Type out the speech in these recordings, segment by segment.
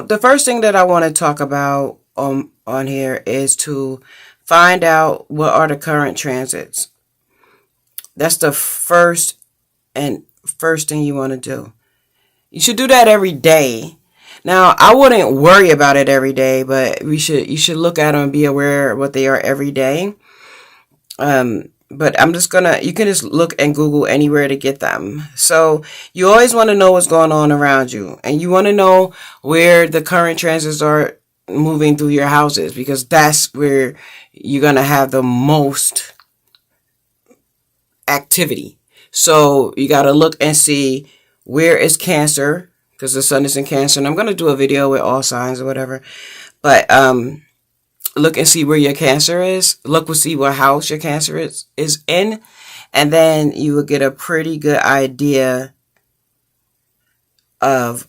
The first thing that I want to talk about on here is to find out what are the current transits. That's the first thing you want to do. You should do that every day. Now, I wouldn't worry about it every day, but you should look at them and be aware of what they are every day. But you can just look and Google anywhere to get them. So you always want to know what's going on around you, and you want to know where the current transits are moving through your houses, because that's where you're going to have the most activity. So you got to look and see where is Cancer, because the sun is in Cancer, and I'm going to do a video with all signs or whatever. But look and see where your Cancer is. Look and see what house your Cancer is in. And then you will get a pretty good idea of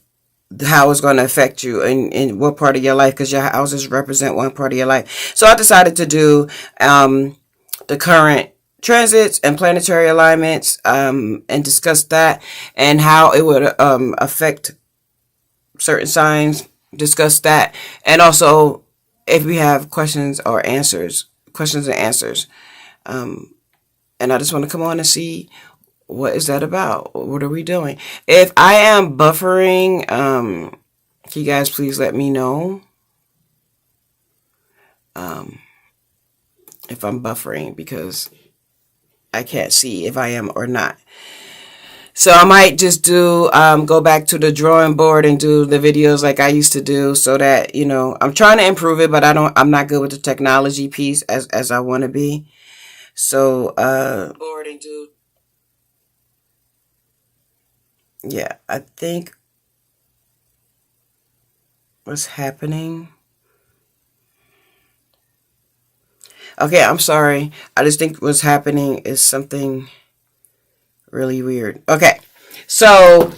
how it's going to affect you in what part of your life, because your houses represent one part of your life. So I decided to do the current transits and planetary alignments and discuss that and how it would affect certain signs. Discuss that. And also, if we have questions and answers. And I just want to come on and see, what is that about? What are we doing? If I am buffering, can you guys please let me know if I'm buffering, because I can't see if I am or not. So I might just go back to the drawing board and do the videos like I used to do, so that, I'm trying to improve it, but I'm not good with the technology piece as I want to be. So, board and do. Yeah, I think what's happening. Okay, I'm sorry. I just think what's happening is something really weird. Okay, so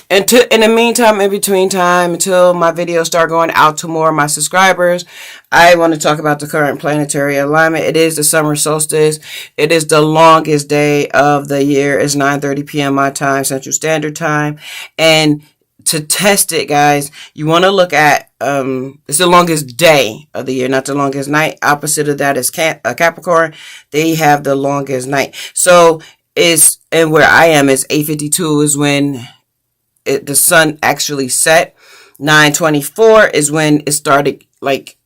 in the meantime, in between time, until my videos start going out to more of my subscribers, I want to talk about the current planetary alignment. It is the summer solstice. It is the longest day of the year. It's 9:30 p.m. my time, Central Standard Time. And to test it, guys, you want to look at, it's the longest day of the year, not the longest night. Opposite of that is Capricorn. They have the longest night. So and where I am is 8:52 is when the sun actually set. 9:24 is when it started, like,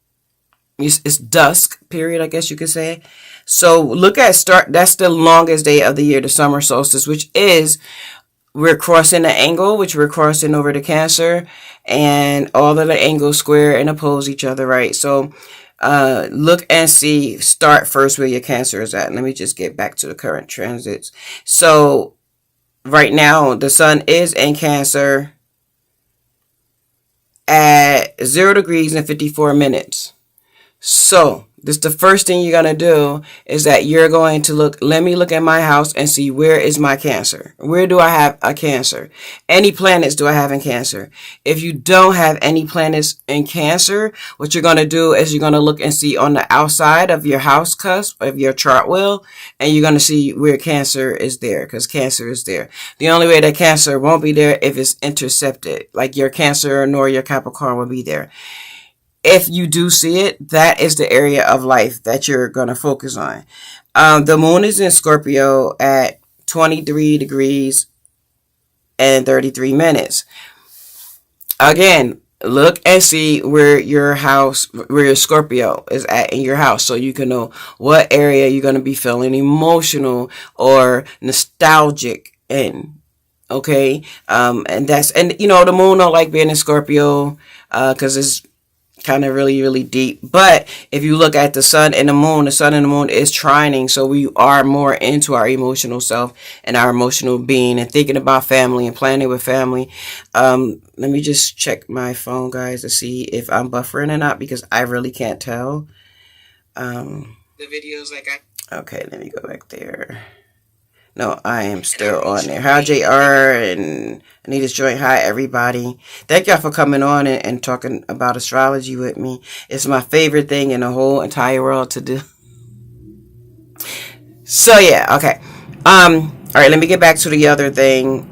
it's dusk period, I guess you could say. So look at that's the longest day of the year, the summer solstice, which is, we're crossing the angle, which we're crossing over to Cancer, and all of the angles square and oppose each other, right? So look and see, start first where your Cancer is at. Let me just get back to the current transits. So right now, the sun is in Cancer at 0 degrees and 54 minutes. So this, the first thing you're going to do is that you're going to let me look at my house and see, where is my Cancer? Where do I have a Cancer? Any planets do I have in Cancer? If you don't have any planets in Cancer, what you're going to do is you're going to look and see on the outside of your house cusp of your chart wheel, and you're going to see where Cancer is there, because Cancer is there. The only way that Cancer won't be there if it's intercepted, like your Cancer nor your Capricorn will be there. If you do see it, that is the area of life that you're going to focus on. The moon is in Scorpio at 23 degrees and 33 minutes. Again, look and see where your Scorpio is at in your house, so you can know what area you're going to be feeling emotional or nostalgic in. Okay. And the moon don't like being in Scorpio, because it's kind of really, really deep. But if you look at the sun and the moon is trining, so we are more into our emotional self and our emotional being, and thinking about family and planning with family. Let me just check my phone, guys, to see if I'm buffering or not, because I really can't tell. The videos okay, let me go back there. No, I am still on there. Hi, JR and Anita's Joint. Hi, everybody. Thank y'all for coming on and talking about astrology with me. It's my favorite thing in the whole entire world to do. So, yeah, okay. All right, let me get back to the other thing.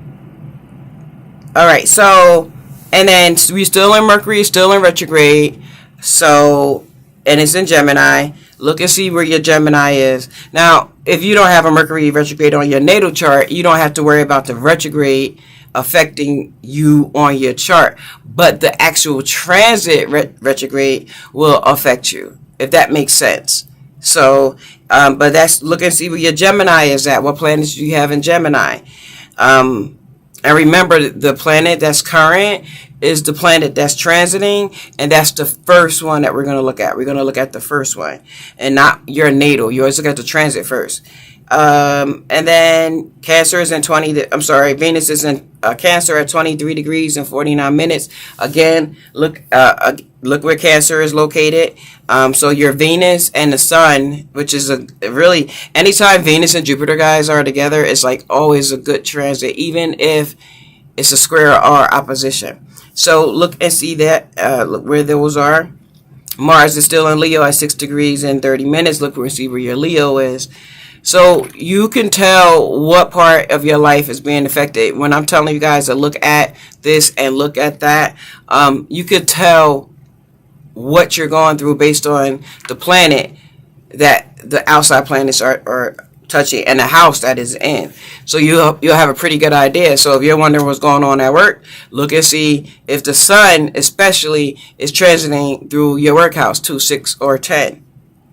All right, so And then we still in Mercury, still in retrograde. So, and it's in Gemini. Look and see where your Gemini is. Now, if you don't have a Mercury retrograde on your natal chart, you don't have to worry about the retrograde affecting you on your chart. But the actual transit retrograde will affect you, if that makes sense. So, but that's, look and see where your Gemini is at. What planets do you have in Gemini? And remember, the planet that's current is the planet that's transiting, and that's the first one that we're going to look at. We're going to look at the first one, and not your natal. You always look at the transit first. And then Cancer is in Venus is in Cancer at 23 degrees and 49 minutes. Again, look where Cancer is located. So your Venus and the Sun, which is really, anytime Venus and Jupiter, guys, are together, it's like always a good transit, even if it's a square or opposition. So look and see that, look where those are. Mars is still in Leo at 6 degrees and 30 minutes. Look and see where your Leo is. So you can tell what part of your life is being affected. When I'm telling you guys to look at this and look at that, you could tell what you're going through based on the planet that the outside planets are touching and the house that is in. So you'll have a pretty good idea. So if you're wondering what's going on at work, look and see if the Sun especially is transiting through your work house, 2, 6, or 10.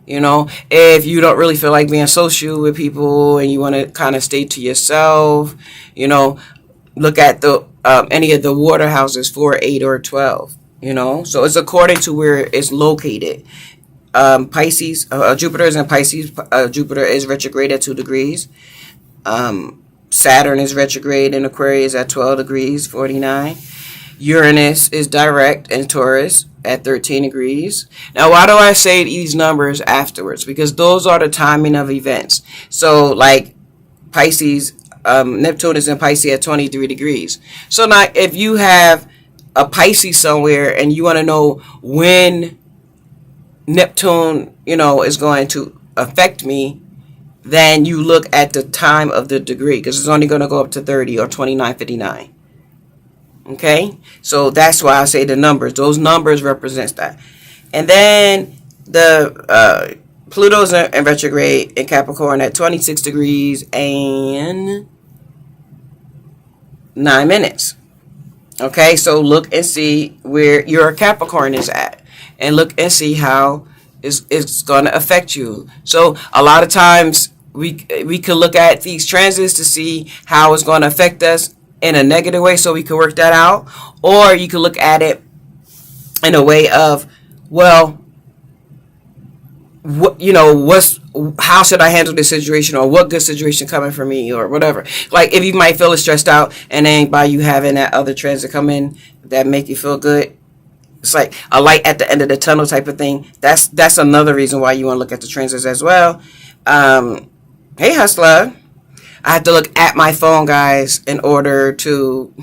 You know, if you don't really feel like being social with people and you want to kind of stay to yourself, you know, look at the any of the water houses, 4, 8, or 12. You know, so it's according to where it's located. Pisces, Jupiter is in Pisces. Jupiter is retrograde at 2 degrees. Saturn is retrograde in Aquarius at 12 degrees, 49. Uranus is direct in Taurus at 13 degrees. Now, why do I say these numbers afterwards? Because those are the timing of events. So, like Pisces, Neptune is in Pisces at 23 degrees. So now, if you have a Pisces somewhere and you want to know when Neptune, you know, is going to affect me, then you look at the time of the degree, because it's only going to go up to 30 or 29.59. Okay, so that's why I say the numbers. Those numbers represents that. And then the Pluto's in retrograde in Capricorn at 26 degrees and 9 minutes. Okay, so look and see where your Capricorn is at, and look and see how it's going to affect you. So a lot of times we could look at these transits to see how it's going to affect us in a negative way, so we can work that out. Or you can look at it in a way of, well, what, you know, how should I handle this situation, or what good situation coming for me, or whatever. Like, if you might feel stressed out, and then by you having that other transit come in that make you feel good, it's like a light at the end of the tunnel type of thing. That's another reason why you want to look at the transits as well. Hey, hustler. I have to look at my phone, guys, in order to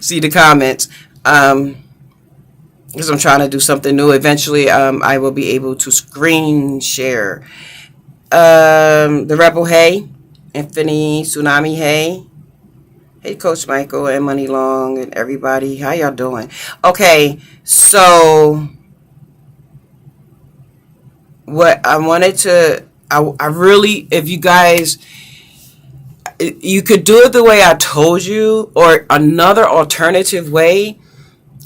see the comments. Because I'm trying to do something new. Eventually, I will be able to screen share. The Rebel, hey. Infinity, Tsunami, hey. Hey, Coach Michael and Money Long and everybody. How y'all doing? Okay, so what I wanted to... I really... If you guys... You could do it the way I told you, or another alternative way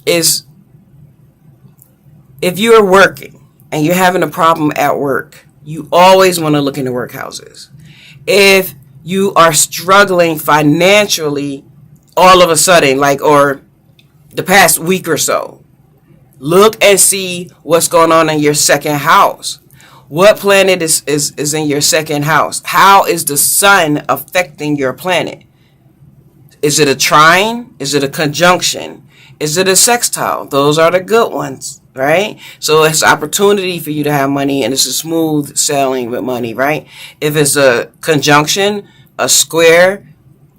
is, if you're working and you're having a problem at work, you always want to look into workhouses. If you are struggling financially all of a sudden, like, or the past week or so, look and see what's going on in your second house. What planet is in your second house? How is the sun affecting your planet? Is it a trine? Is it a conjunction? Is it a sextile? Those are the good ones, right? So it's opportunity for you to have money, and it's a smooth sailing with money, right? If it's a conjunction, a square,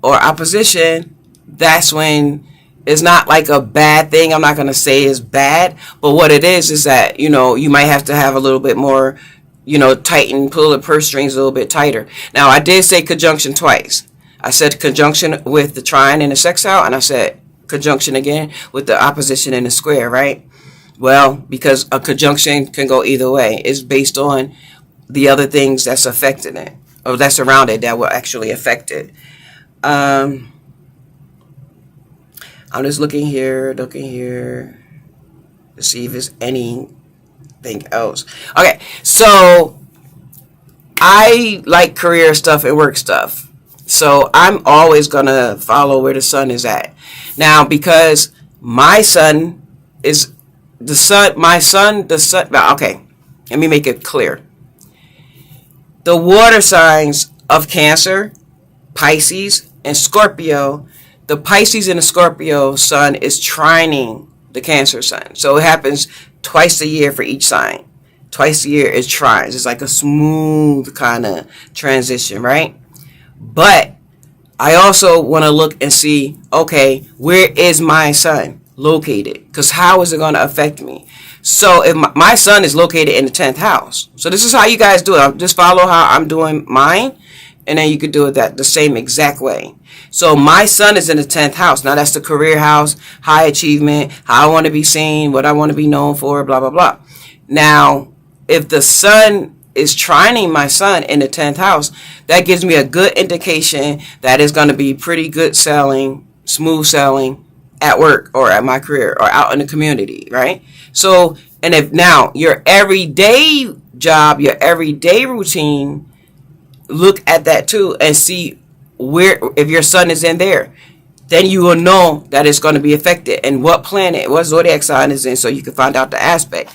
or opposition, that's when it's not like a bad thing. I'm not going to say it's bad, but what it is that, you know, you might have to have a little bit more, you know, tighten, pull the purse strings a little bit tighter. Now, I did say conjunction twice. I said conjunction with the trine and the sextile, and I said conjunction again with the opposition and the square, right? Well, because a conjunction can go either way. It's based on the other things that's affecting it, or that's around it, that will actually affect it. I'm just looking here to see if there's anything else. Okay, so I like career stuff and work stuff. So I'm always going to follow where the sun is at. Now, because my sun is the sun, okay, let me make it clear. The water signs of Cancer, Pisces, and Scorpio, the Pisces and the Scorpio sun is trining the Cancer sun. So it happens twice a year for each sign. Twice a year it trines. It's like a smooth kind of transition, right? But I also want to look and see, okay, where is my sun located? Because how is it going to affect me? So if my sun is located in the 10th house. So this is how you guys do it. Just follow how I'm doing mine. And then you could do it the same exact way. So my sun is in the 10th house. Now that's the career house, high achievement, how I want to be seen, what I want to be known for, blah, blah, blah. Now, if the sun is trining my sun in the 10th house, that gives me a good indication that it's going to be pretty good selling, smooth selling at work or at my career or out in the community, right? So, and if now your everyday job, your everyday routine, look at that too and see where, if your sun is in there, then you will know that it's going to be affected and what planet, what zodiac sign is in, so you can find out the aspect.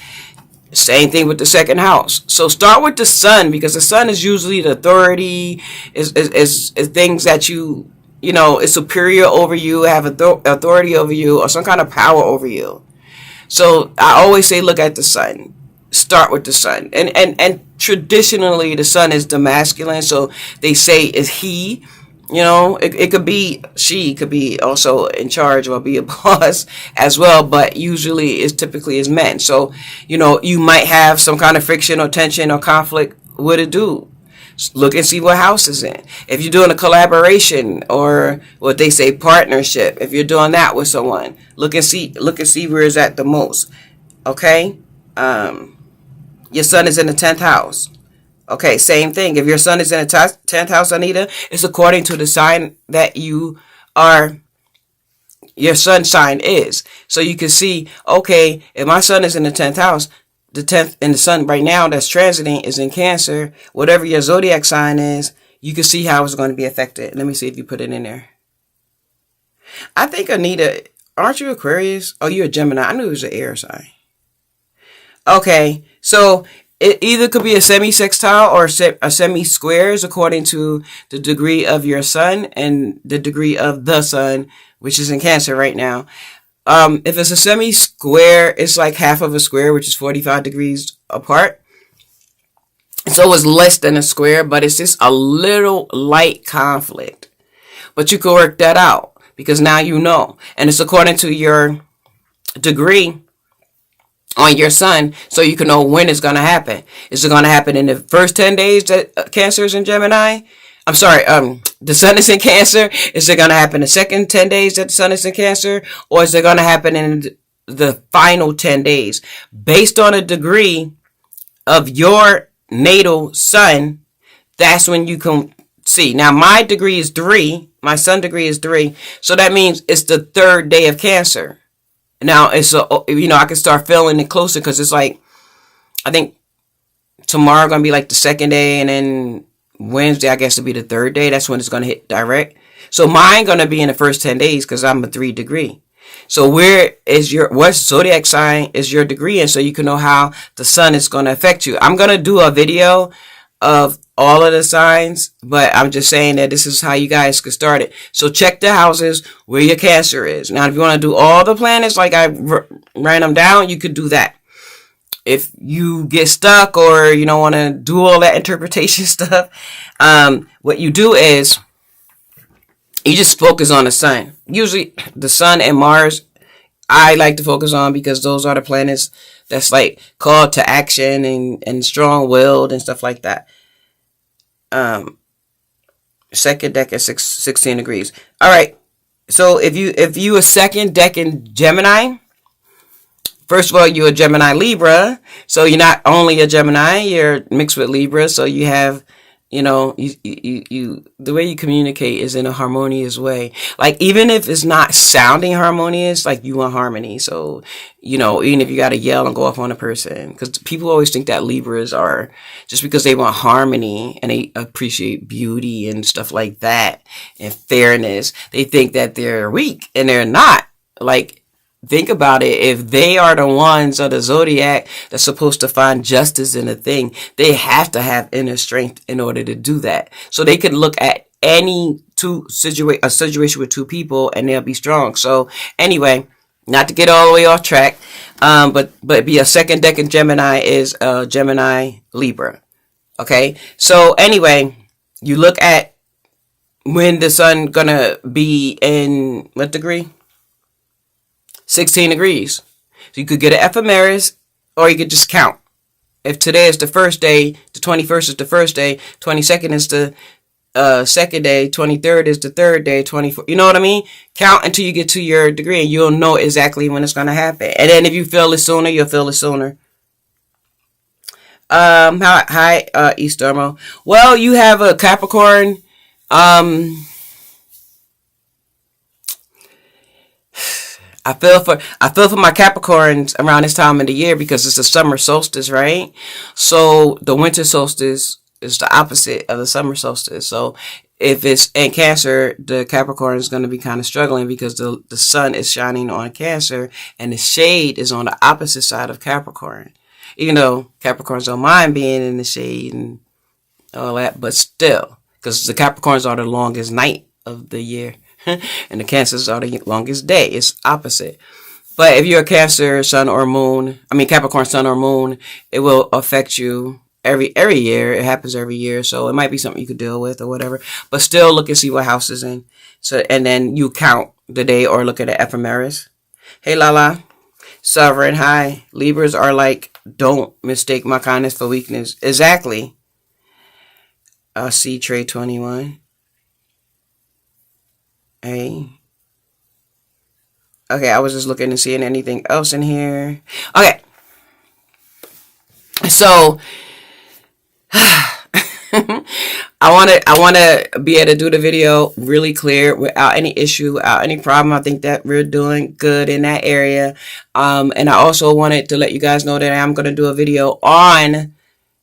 Same thing with the second house. So start with the sun, because the sun is usually the authority, is things that you know, is superior over you, have authority over you, or some kind of power over you. So I always say look at the sun. Start with the sun. And traditionally the sun is the masculine, so they say is he. You know, it could be, she could be also in charge or be a boss as well, but usually it's typically is men. So, you know, you might have some kind of friction or tension or conflict with a dude. Look and see what house is in. If you're doing a collaboration or what they say partnership, if you're doing that with someone, look and see where it's at the most. Okay? Your sun is in the 10th house. Okay, same thing. If your sun is in the 10th house, Anita, it's according to the sign that you are, your sun sign is. So you can see, okay, if my sun is in the 10th house, the 10th, and the sun right now that's transiting is in Cancer, whatever your zodiac sign is, you can see how it's going to be affected. Let me see if you put it in there. I think, Anita, aren't you Aquarius? Oh, you're a Gemini. I knew it was an air sign. Okay, so it either could be a semi-sextile or a semi-squares according to the degree of your sun and the degree of the sun, which is in Cancer right now. If it's a semi-square, it's like half of a square, which is 45 degrees apart. So it's less than a square, but it's just a little light conflict. But you can work that out because now you know. And it's according to your degree on your sun, so you can know when it's going to happen. Is it going to happen in the first 10 days that Cancer is in Gemini? I'm sorry, the sun is in Cancer. Is it going to happen the second 10 days that the sun is in Cancer? Or is it going to happen in the final 10 days? Based on a degree of your natal sun, that's when you can see. Now, my degree is 3. My sun degree is 3. So that means it's the 3rd day of Cancer. Now, it's I can start feeling it closer because it's like, I think tomorrow going to be like the 2nd day, and then Wednesday, I guess, will be the 3rd day. That's when it's going to hit direct. So mine going to be in the first 10 days because I'm a 3 degree. So what zodiac sign is your degree in, so you can know how the sun is going to affect you. I'm going to do a video of all of the signs, but I'm just saying that this is how you guys could start it. So check the houses where your Cancer is. Now, if you want to do all the planets like I ran them down, you could do that. If you get stuck or you don't want to do all that interpretation stuff, what you do is you just focus on the sun. Usually the sun and Mars, I like to focus on because those are the planets that's like called to action and strong-willed and stuff like that. Second deck at 16 degrees. All right. So if you a second decan Gemini, first of all, you're a Gemini Libra. So you're not only a Gemini, you're mixed with Libra. So you have, you the way you communicate is in a harmonious way. Like, even if it's not sounding harmonious, like, you want harmony. So, even if you got to yell and go off on a person, because people always think that Libras are, just because they want harmony and they appreciate beauty and stuff like that and fairness, they think that they're weak, and they're not. Like, think about it. If they are the ones of the zodiac that's supposed to find justice in a thing, they have to have inner strength in order to do that. So they could look at a situation with two people and they'll be strong. So anyway, not to get all the way off track, but be a second decan Gemini is Gemini Libra. Okay. So anyway, you look at when the sun gonna be in what degree? 16 degrees. So you could get an ephemeris, or you could just count. If today is the first day, the 21st is the first day, 22nd is the second day, 23rd is the third day, 24th, you know what I mean? Count until you get to your degree, and you'll know exactly when it's going to happen. And then if you feel it sooner, you'll feel it sooner. Hi, Eastermo. Well, you have a Capricorn. I feel for my Capricorns around this time of the year because it's the summer solstice, right? So the winter solstice is the opposite of the summer solstice. So if it's in Cancer, the Capricorn is going to be kind of struggling because the sun is shining on Cancer and the shade is on the opposite side of Capricorn. Even though Capricorns don't mind being in the shade and all that, but still, because the Capricorns are the longest night of the year. And the Cancers are the longest day. It's opposite. But if you're a Cancer sun or moon, Capricorn sun or moon, it will affect you every year. It happens every year. So it might be something you could deal with or whatever. But still look and see what house is in. So, and then you count the day or look at the ephemeris. Hey, Lala. Sovereign, hi. Libras are like, don't mistake my kindness for weakness. Exactly. See Trade 21. Hey. Okay, I was just looking and seeing anything else in here. Okay. So I want to be able to do the video really clear without any issue, without any problem. I think that we're doing good in that area. And I also wanted to let you guys know that I'm going to do a video on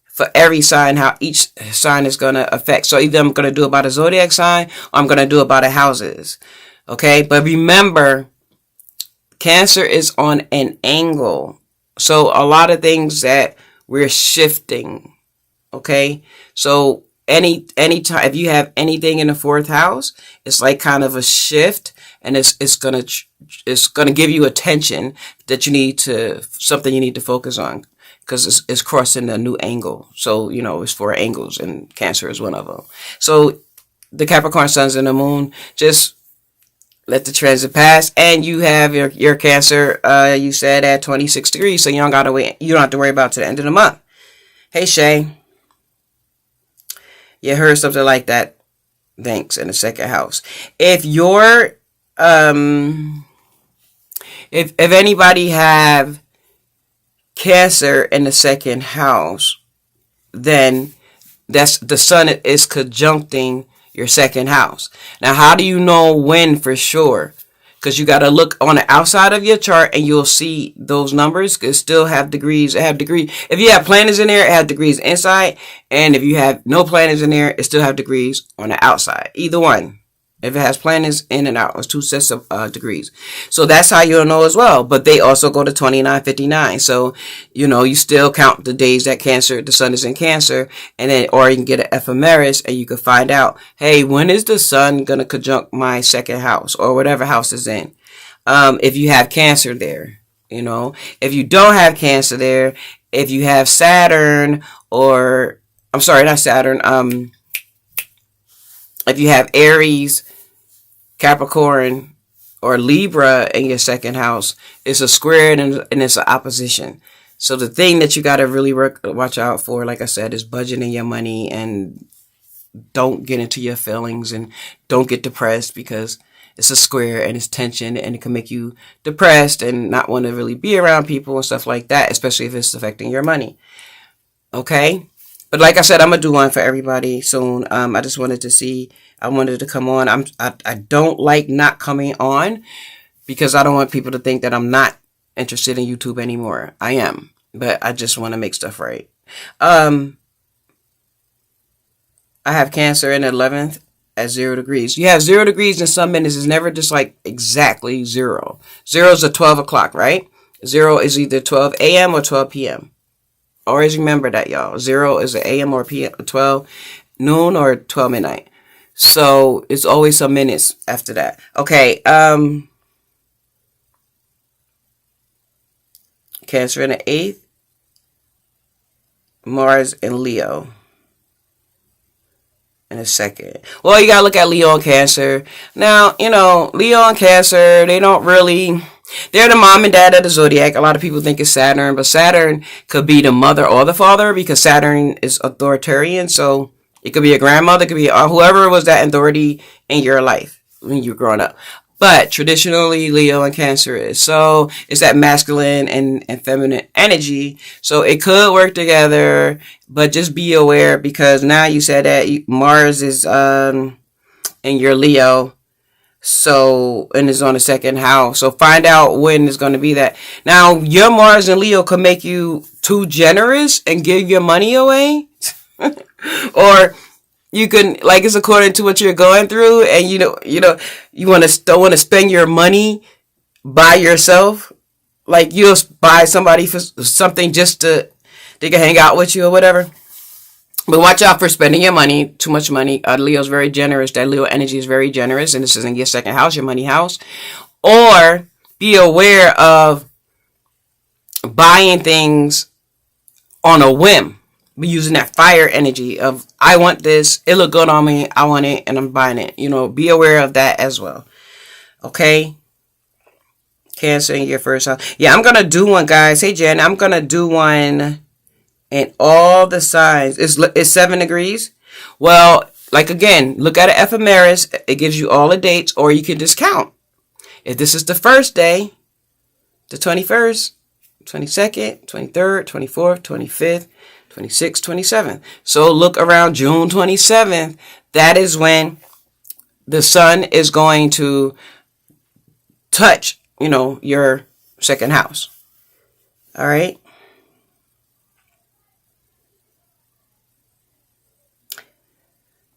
for every sign, how each sign is going to affect. So either I'm going to do about a zodiac sign or I'm going to do about the houses. Okay. But remember, Cancer is on an angle. So a lot of things that we're shifting. Okay. So any time, if you have anything in the fourth house, it's like kind of a shift, and it's going to give you attention that something you need to focus on. Because it's crossing a new angle. So, it's 4 angles, and Cancer is one of them. So, the Capricorn suns and the moon, just let the transit pass. And you have your Cancer, you said, at 26 degrees. So, you don't have to worry about it to the end of the month. Hey, Shay. You heard something like that. Thanks. In the second house. If you're, if anybody have Cancer in the second house, then that's the sun is conjuncting your second house. Now, how do you know when for sure? Because you got to look on the outside of your chart and you'll see those numbers. It still have degrees. It have degrees. If you have planets in there, it have degrees inside. And if you have no planets in there, it still have degrees on the outside. Either one. If it has planets in and out, it's 2 sets of degrees. So that's how you'll know as well. But they also go to 2959. So, you still count the days that the sun is in Cancer. And then, or you can get an ephemeris and you can find out, hey, when is the sun going to conjunct my second house or whatever house is in? If you have Cancer there, if you don't have Cancer there, if you have Saturn or, I'm sorry, not Saturn, if you have Aries, Capricorn, or Libra in your second house, it's a square and it's an opposition. So the thing that you got to really watch out for, like I said, is budgeting your money, and don't get into your feelings and don't get depressed, because it's a square and it's tension, and it can make you depressed and not want to really be around people and stuff like that, especially if it's affecting your money. Okay. But like I said, I'm going to do one for everybody soon. I just wanted to see, I wanted to come on. I don't like not coming on because I don't want people to think that I'm not interested in YouTube anymore. I am, but I just want to make stuff right. I have Cancer in the 11th at 0 degrees. You have 0 degrees in some minutes. It's never just like exactly 0. 0 is at 12 o'clock, right? 0 is either 12 a.m. or 12 p.m. Always remember that, y'all. 0 is an a.m. or p.m. 12 noon or 12 midnight. So it's always some minutes after that. Okay. Cancer in the 8th. Mars in Leo in a second. Well, you gotta look at Leo and Cancer. Now, Leo and Cancer, they don't really, they're the mom and dad of the zodiac. A lot of people think it's Saturn, but Saturn could be the mother or the father because Saturn is authoritarian. So it could be a grandmother, it could be whoever was that authority in your life when you were growing up. But traditionally, Leo and Cancer is. So it's that masculine and feminine energy. So it could work together, but just be aware because now you said that Mars is in your Leo. So, and it's on the second house. So find out when it's going to be that. Now, your Mars and Leo could make you too generous and give your money away. Or you can, like, it's according to what you're going through, and you don't want to spend your money by yourself. Like, you'll buy somebody for something just to they can hang out with you or whatever. But watch out for spending your money, too much money. Leo's very generous. That Leo energy is very generous, and this is in your second house, your money house. Or be aware of buying things on a whim. Be using that fire energy of, I want this, it look good on me, I want it, and I'm buying it. Be aware of that as well. Okay? Cancer in your first house. Yeah, I'm going to do one, guys. Hey, Jen, I'm going to do one in all the signs. It's 7 degrees. Well, like, again, look at an ephemeris. It gives you all the dates, or you can just count. If this is the first day, the 21st, 22nd, 23rd, 24th, 25th, 26th, 27th. So look around June 27th. That is when the sun is going to touch, your second house. All right.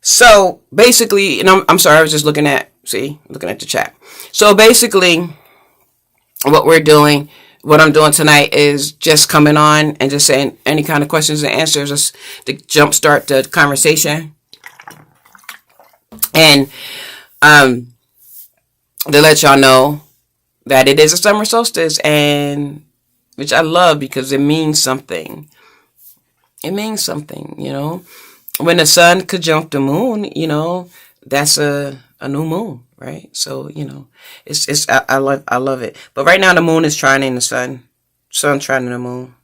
So basically, and I'm sorry, I was just looking at the chat. So basically, what I'm doing tonight is just coming on and just saying any kind of questions and answers just to jumpstart the conversation. And to let y'all know that it is a summer solstice, and which I love because it means something. It means something, When the sun conjunct the moon, that's a new moon. Right. So, I love it. But right now the moon is trining the sun. Sun trining the moon.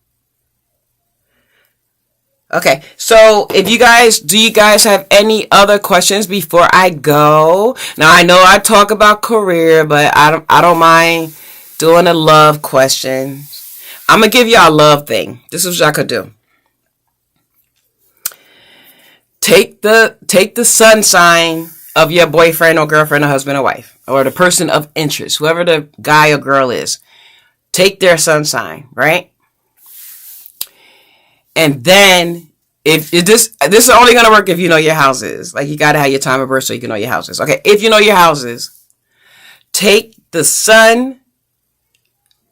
Okay. So do you guys have any other questions before I go? Now I know I talk about career, but I don't mind doing a love question. I'm going to give y'all a love thing. This is what I could do. Take the sun sign of your boyfriend or girlfriend or husband or wife, or the person of interest, whoever the guy or girl is. Take their sun sign, right? And then if this is only going to work if you know your houses. Like, you got to have your time of birth so you can know your houses. Okay, if you know your houses, take the sun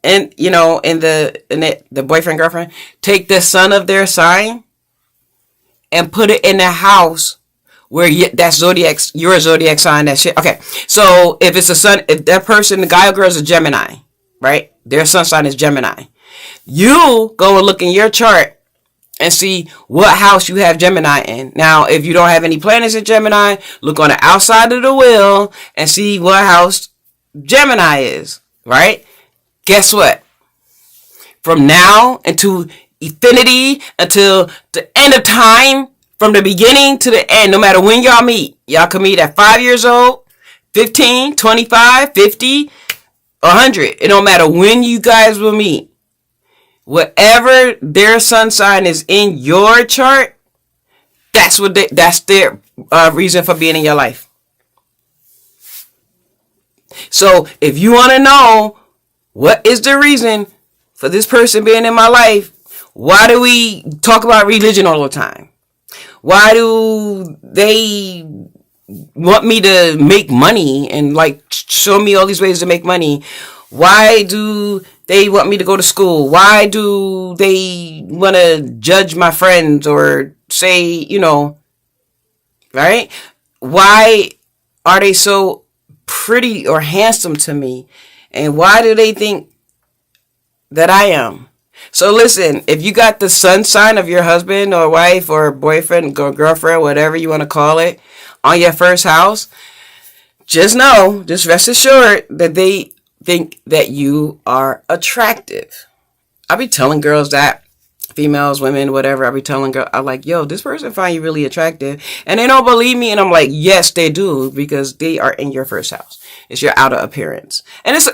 and in the boyfriend, girlfriend, take the sun of their sign and put it in the house where that's your zodiac sign, that shit. Okay, so if it's if that person, the guy or girl, is a Gemini, right? Their sun sign is Gemini. You go and look in your chart and see what house you have Gemini in. Now, if you don't have any planets in Gemini, look on the outside of the wheel and see what house Gemini is, right? Guess what? From now into infinity, until the end of time, from the beginning to the end, no matter when y'all meet, y'all can meet at 5 years old, 15, 25, 50, 100. It don't matter when you guys will meet. Whatever their sun sign is in your chart, that's their reason for being in your life. So if you want to know what is the reason for this person being in my life, why do we talk about religion all the time? Why do they want me to make money and like show me all these ways to make money? Why do they want me to go to school? Why do they want to judge my friends or say, you know, right? Why are they so pretty or handsome to me? And why do they think that I am? So listen, if you got the sun sign of your husband or wife or boyfriend or girlfriend, whatever you want to call it, on your first house, just rest assured that they think that you are attractive. I be telling girls that, females, women, whatever, I be telling girls, I'm like, yo, this person find you really attractive. And they don't believe me. And I'm like, yes, they do, because they are in your first house. It's your outer appearance. And it's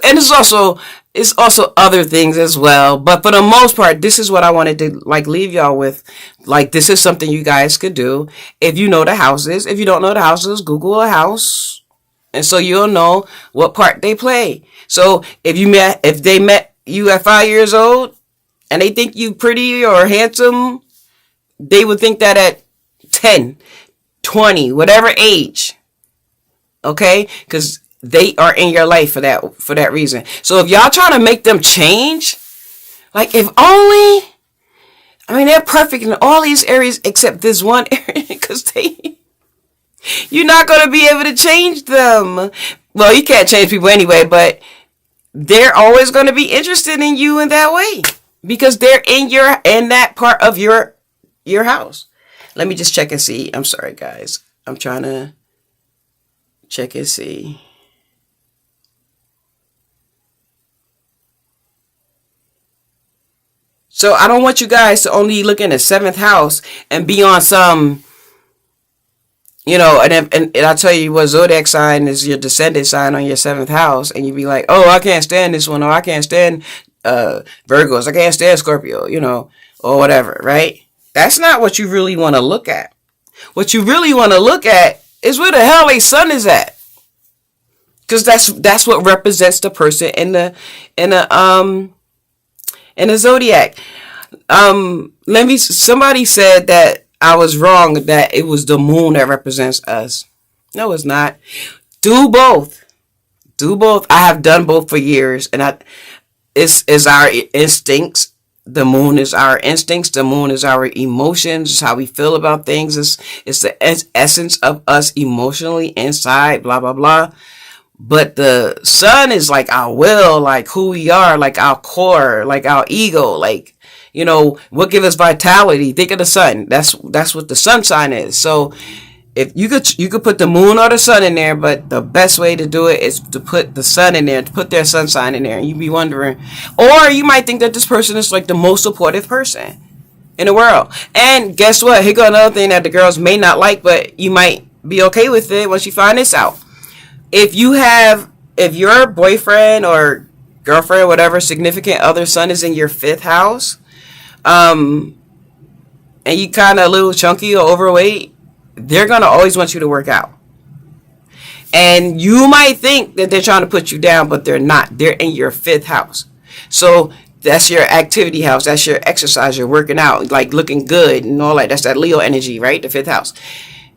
also other things as well. But for the most part, this is what I wanted to like leave y'all with. Like, this is something you guys could do if you know the houses. If you don't know the houses, Google a house. And so you'll know what part they play. So if they met you at 5 years old and they think you pretty or handsome, they would think that at 10, 20, whatever age. Okay? Because they are in your life for that reason. So if y'all trying to make them change, like if only, I mean, they're perfect in all these areas except this one area, because you're not going to be able to change them. Well, you can't change people anyway, but they're always going to be interested in you in that way because they're in that part of your house. Let me just check and see. I'm sorry, guys. I'm trying to check and see. So I don't want you guys to only look in the 7th house and be on some, you know, and I'll tell you what zodiac sign is your descendant sign on your 7th house, and you be like, oh, I can't stand this one, or I can't stand Virgos, I can't stand Scorpio, you know, or whatever, right? That's not what you really want to look at. What you really want to look at is where the hell a sun is at, because that's what represents the person in the zodiac. Somebody said that I was wrong, that it was the moon that represents us. No, it's not. Do both. I have done both for years, and it's our instincts. The moon is our instincts. The moon is our emotions. It's how we feel about things. It's the essence of us emotionally inside, blah, blah, blah. But the sun is like our will, like who we are, like our core, like our ego, like, you know, what gives us vitality. Think of the sun. That's what the sun sign is. So if you could put the moon or the sun in there, but the best way to do it is to put the sun in there, to put their sun sign in there. And you'd be wondering, or you might think that this person is like the most supportive person in the world. And guess what? Here goes another thing that the girls may not like, but you might be okay with it once you find this out. If your boyfriend or girlfriend, whatever, significant other sun is in your 5th house, and you kind of a little chunky or overweight, they're going to always want you to work out. And you might think that they're trying to put you down, but they're not. They're in your 5th house. So that's your activity house. That's your exercise. You're working out, like looking good and all that. That's that Leo energy, right? The 5th house.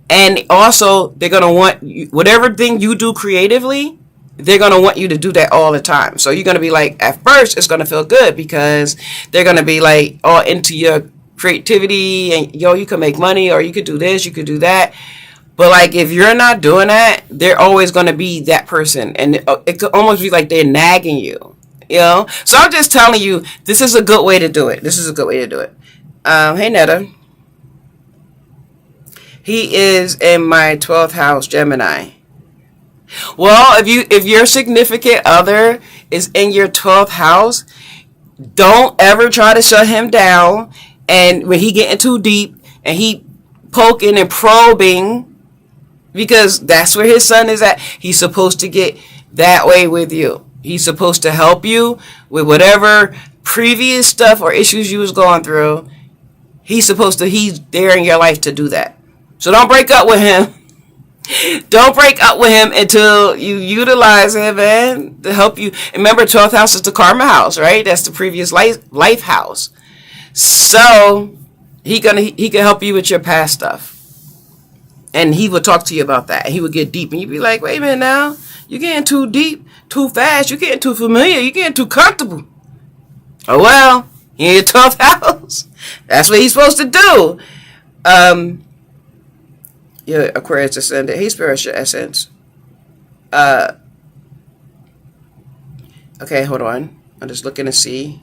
And also, they're going to want you, whatever thing you do creatively, they're going to want you to do that all the time. So you're going to be like, at first, it's going to feel good because they're going to be like all into your creativity and, yo, you can make money, or you could do this, you could do that. But like, if you're not doing that, they're always going to be that person. And it could almost be like they're nagging you, you know? So I'm just telling you, this is a good way to do it. Hey, Netta. He is in my 12th house, Gemini. Well, if your significant other is in your 12th house, don't ever try to shut him down. And when he getting too deep and he poking and probing, because that's where his sun is at. He's supposed to get that way with you. He's supposed to help you with whatever previous stuff or issues you was going through. He's there in your life to do that. So don't break up with him. Don't break up with him until you utilize him, man, to help you. Remember, 12th house is the karma house, right? That's the previous life house. So he can help you with your past stuff. And he will talk to you about that. He will get deep. And you'd be like, wait a minute now. You're getting too deep, too fast. You're getting too familiar. You're getting too comfortable. Oh, well, he in your 12th house. That's what he's supposed to do. Your Aquarius ascendant. Hey, spiritual essence. Okay, hold on. I'm just looking to see.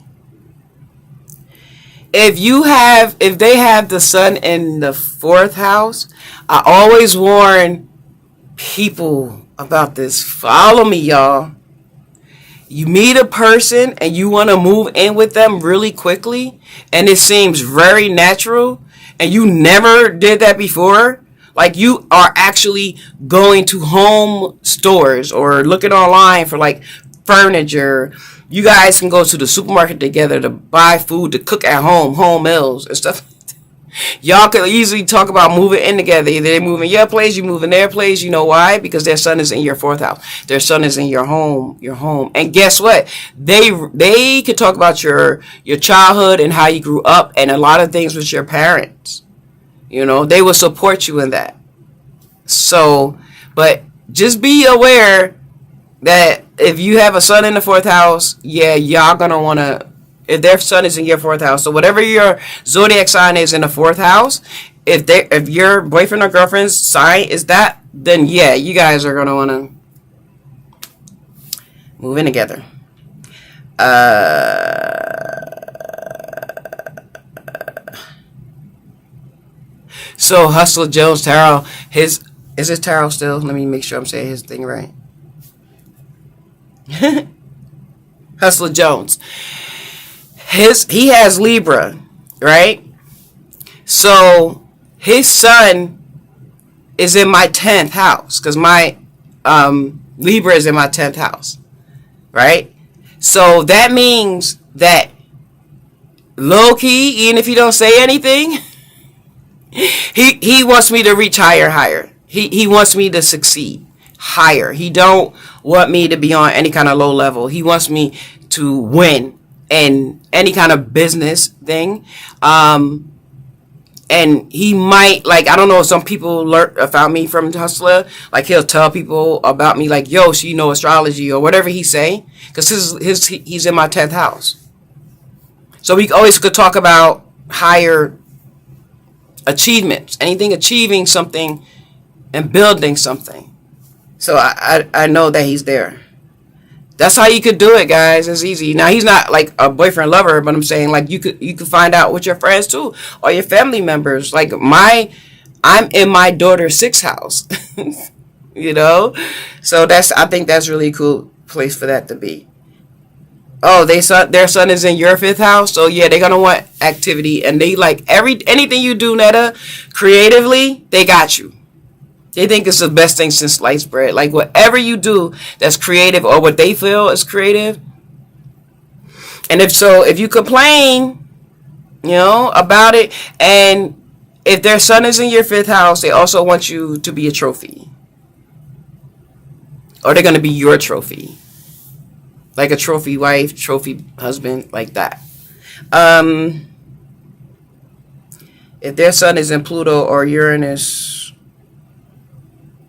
If they have the sun in the 4th house, I always warn people about this. Follow me, y'all. You meet a person and you want to move in with them really quickly, and it seems very natural, and you never did that before. Like, you are actually going to home stores or looking online for like furniture. You guys can go to the supermarket together to buy food to cook at home meals and stuff. Y'all can easily talk about moving in together. Either they move in your place, you move in their place. You know why? Because their sun is in your 4th house. Their sun is in your home. And guess what? They could talk about your childhood and how you grew up and a lot of things with your parents. You know, they will support you in that. So, but just be aware that if you have a sun in the 4th house, yeah, y'all gonna want to, if their sun is in your 4th house, so whatever your zodiac sign is in the 4th house, if your boyfriend or girlfriend's sign is that, then yeah, you guys are gonna want to move in together. So Hustler Jones Tarot, is his tarot still? Let me make sure I'm saying his thing right. Hustler Jones. He has Libra, right? So his sun is in my 10th house, because my Libra is in my 10th house, right? So that means that low key, even if you don't say anything, he wants me to reach higher. He wants me to succeed higher. He don't want me to be on any kind of low level. He wants me to win in any kind of business thing. And he might, like, I don't know if some people found me from Hustler, like he'll tell people about me like, yo, she know astrology or whatever he say, because he's in my 10th house. So we always could talk about higher achievements, anything achieving something and building something. So I know that he's there. That's how you could do it, guys. It's easy. Now, he's not like a boyfriend lover, but I'm saying like you could find out with your friends too, or your family members. Like I'm in my daughter's 6th house, you know. So I think that's really cool place for that to be. Oh, their son is in your 5th house, so yeah, they're gonna want activity, and they like anything you do, Netta, creatively, they got you. They think it's the best thing since sliced bread. Like whatever you do that's creative, or what they feel is creative. And if you complain, you know, about it, and if their son is in your 5th house, they also want you to be a trophy. Or they're going to be your trophy. Like a trophy wife, trophy husband, like that. If their sun is in Pluto or Uranus,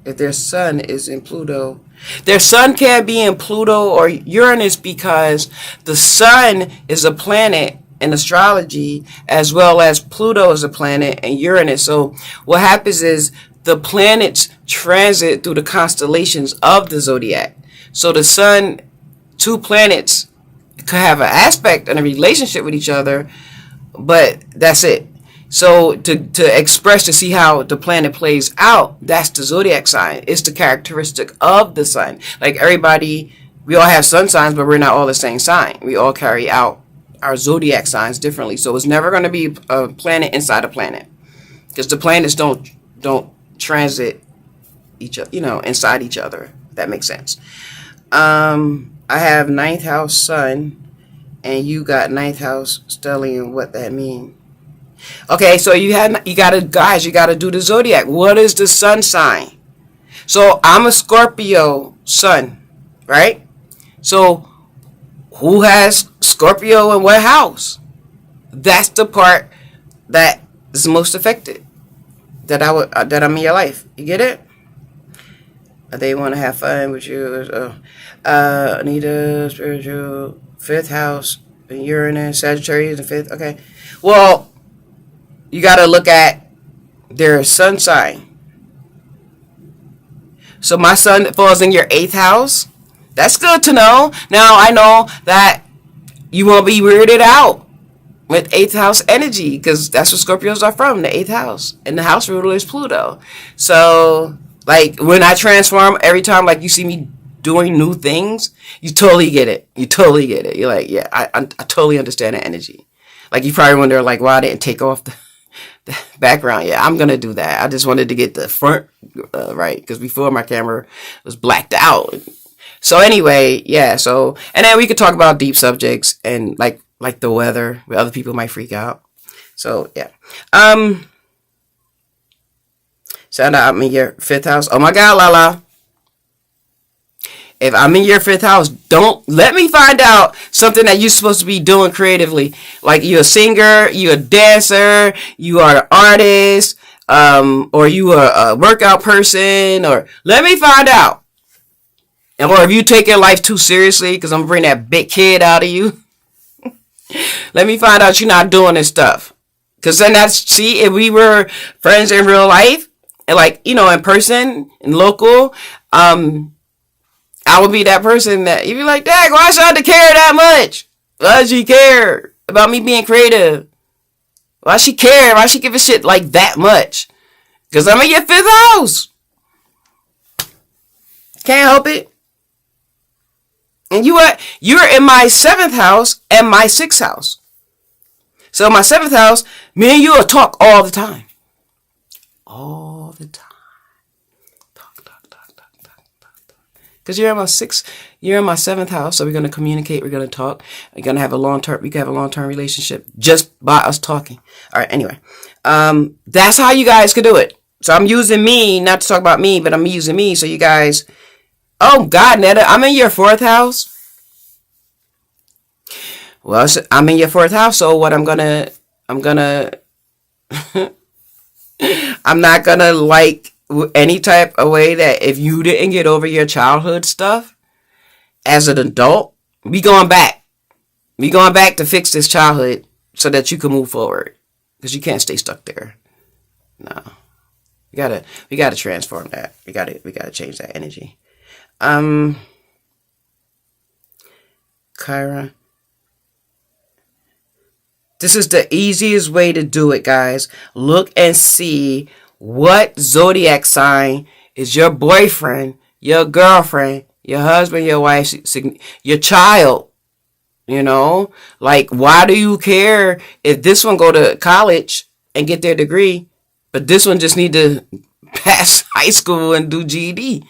if their sun is in Pluto, their sun can't be in Pluto or Uranus because the sun is a planet in astrology, as well as Pluto is a planet and Uranus. So what happens is the planets transit through the constellations of the zodiac. So the sun, 2 planets could have an aspect and a relationship with each other, but that's it. So to express, to see how the planet plays out, that's the zodiac sign. It's the characteristic of the sun. Like everybody, we all have sun signs, but we're not all the same sign. We all carry out our zodiac signs differently. So it's never going to be a planet inside a planet, because the planets don't transit each other, inside each other. If that makes sense. I have ninth house sun, and you got ninth house stellium. What that mean? Okay, so you gotta do the zodiac. What is the sun sign? So I'm a Scorpio sun, right? So who has Scorpio in what house? That's the part that is most affected. That I'm in your life. You get it? They want to have fun with you. Anita, spiritual, fifth house, Uranus, Sagittarius, the fifth. Okay. Well, you got to look at their sun sign. So my sun falls in your 8th house. That's good to know. Now I know that you won't be weirded out with 8th house energy, because that's what Scorpios are from, the 8th house. And the house ruler is Pluto. So, like, when I transform, every time, like, you see me doing new things, you totally get it. You're like, yeah, I totally understand the energy. Like, you probably wonder, like, why I didn't take off the background. Yeah, I'm going to do that. I just wanted to get the front right, because before my camera was blacked out. So, anyway, yeah, so, and then we could talk about deep subjects and, like the weather, where other people might freak out. So, yeah. Shout out, I'm in your 5th house. Oh my God, Lala. If I'm in your 5th house, don't let me find out something that you're supposed to be doing creatively. Like you're a singer, you're a dancer, you are an artist, or you are a workout person, or let me find out. Or if you take your life too seriously, because I'm bringing that big kid out of you. Let me find out you're not doing this stuff. Because then if we were friends in real life, and like, in person, in local, I would be that person that you'd be like, Dad, why should I have to care that much? Why does she care about me being creative? Why she care? Why she give a shit like that much? Because I'm in your 5th house. Can't help it. And you're in my 7th house and my 6th house. So my 7th house, me and you will talk all the time. All the time. Talk. Because you're in my 7th house, so we're gonna communicate, we're gonna talk, we can have a long-term relationship just by us talking. Alright, anyway. That's how you guys could do it. So I'm using me, not to talk about me, but I'm using me so you guys. Oh God, Netta, I'm in your 4th house. Well, I'm in your 4th house, so what I'm not gonna like any type of way that if you didn't get over your childhood stuff as an adult, we going back to fix this childhood so that you can move forward, because you can't stay stuck there. No, we gotta transform that. We gotta change that energy. Kyra. This is the easiest way to do it, guys. Look and see what zodiac sign is your boyfriend, your girlfriend, your husband, your wife, your child. Like, why do you care if this one go to college and get their degree, but this one just need to pass high school and do GED?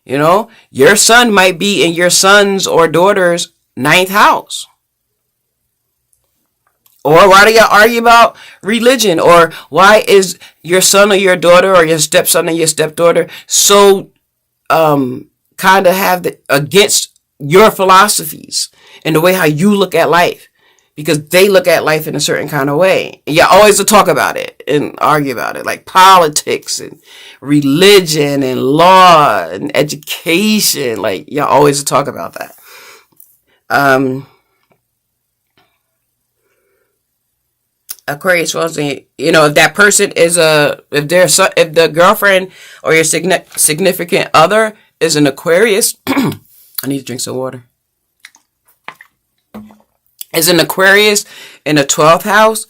Your son might be in your son's or daughter's 9th house. Or why do y'all argue about religion? Or why is your son or your daughter or your stepson or your stepdaughter so kind of have against your philosophies and the way how you look at life? Because they look at life in a certain kind of way. And y'all always to talk about it and argue about it, like politics and religion and law and education. Like, y'all always to talk about that. Aquarius, if that person is if the girlfriend or your significant other is an Aquarius, I need to drink some water. Is an Aquarius in the 12th house,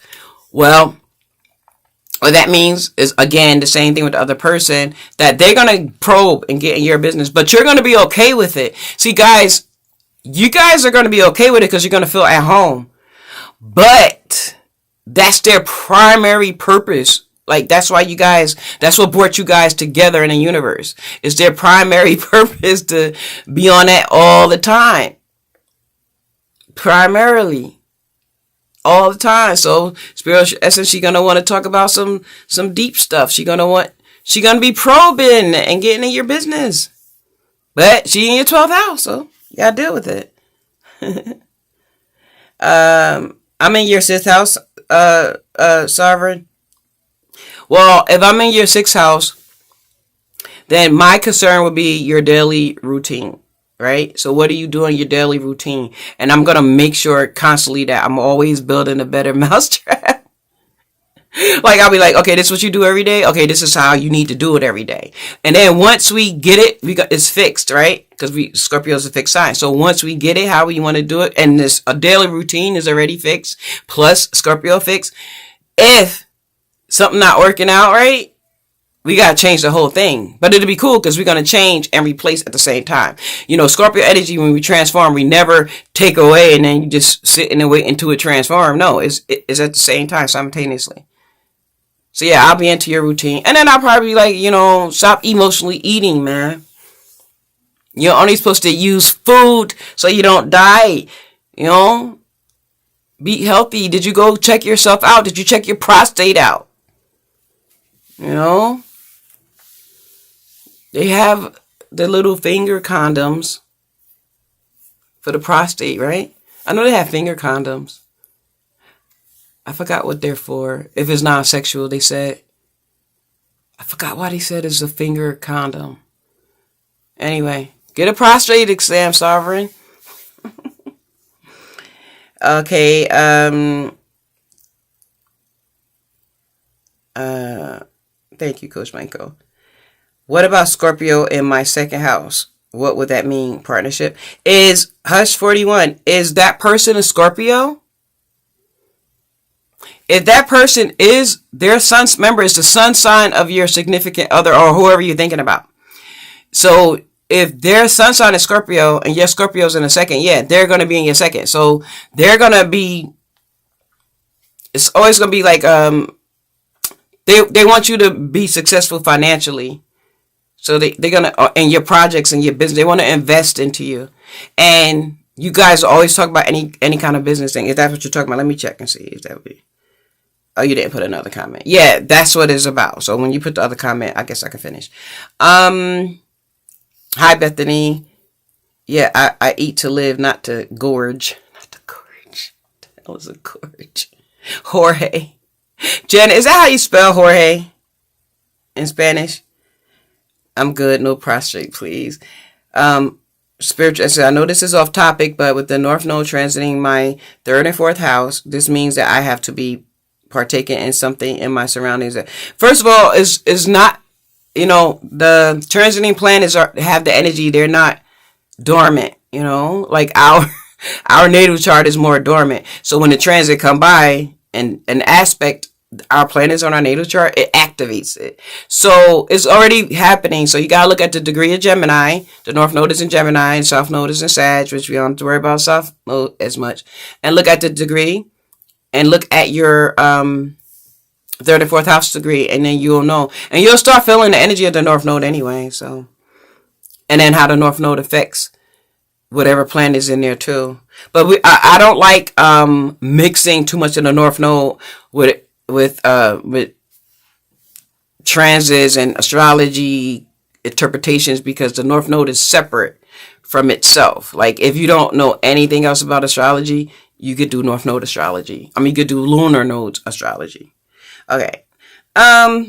well, what that means is, again, the same thing with the other person, that they're going to probe and get in your business, but you're going to be okay with it. See, guys, you guys are going to be okay with it because you're going to feel at home. But that's their primary purpose Like, that's why that's what brought you guys together in the universe. It's their primary purpose to be on that all the time. Primarily. All the time. So, spiritual essence, she's going to want to talk about some deep stuff. She's going to be probing and getting in your business. But she in your 12th house, so you got to deal with it. I'm in your 6th house, Sovereign. Well, if I'm in your 6th house, then my concern would be your daily routine, right? So what are you doing in your daily routine? And I'm going to make sure constantly that I'm always building a better mousetrap. Like, I'll be like, okay, this is what you do every day. Okay, this is how you need to do it every day. And then once we get it, it's fixed, right? Because Scorpio is a fixed sign. So once we get it, how we want to do it, and a daily routine is already fixed, plus Scorpio fixed. If something not working out right, we got to change the whole thing. But it'll be cool because we're going to change and replace at the same time. You know, Scorpio energy, when we transform, we never take away and then you just sit and wait until it transforms. No, it's at the same time, simultaneously. So yeah, I'll be into your routine. And then I'll probably stop emotionally eating, man. You're only supposed to use food so you don't die. Be healthy. Did you go check yourself out? Did you check your prostate out? They have the little finger condoms for the prostate, right? I know they have finger condoms. I forgot what they're for. If it's non-sexual, they said. I forgot why they said it's a finger condom. Anyway, get a prostate exam, Sovereign. Okay, thank you, Coach Michael. What about Scorpio in my 2nd house? What would that mean? Partnership? Is Hush 41, is that person a Scorpio? If that person is their sun's member, is the sun sign of your significant other or whoever you're thinking about. So if their sun sign is Scorpio and your Scorpio's in the 2nd, yeah, they're going to be in your 2nd. So they're going to be, it's always going to be like, they want you to be successful financially. So they're going to, in your projects and your business, they want to invest into you. And you guys always talk about any kind of business thing. If that's what you're talking about, let me check and see if that would be. Oh, you didn't put another comment. Yeah, that's what it's about. So when you put the other comment, I guess I can finish. Hi, Bethany. Yeah, I eat to live, not to gorge. Not to gorge. That was a gorge. Jorge. Jen, is that how you spell Jorge in Spanish? I'm good. No prostrate, please. Spiritual. I know this is off topic, but with the North Node transiting my 3rd and 4th house, this means that I have to be partaking in something in my surroundings. First of all, is not, the transiting planets have the energy. They're not dormant, like our natal chart is more dormant. So when the transit come by and an aspect, our planets on our natal chart, it activates it. So it's already happening. So you got to look at the degree of Gemini. The North Node is in Gemini and South Node is in Sag, which we don't have to worry about South Node as much. And look at the degree. And look at your 3rd and 4th house degree, and then you'll know. And you'll start feeling the energy of the North Node anyway. So, and then how the North Node affects whatever planet is in there too. But I don't like mixing too much of the North Node with transits and astrology interpretations, because the North Node is separate from itself. Like, if you don't know anything else about astrology, you could do North Node astrology. You could do lunar nodes astrology. Okay. Oh,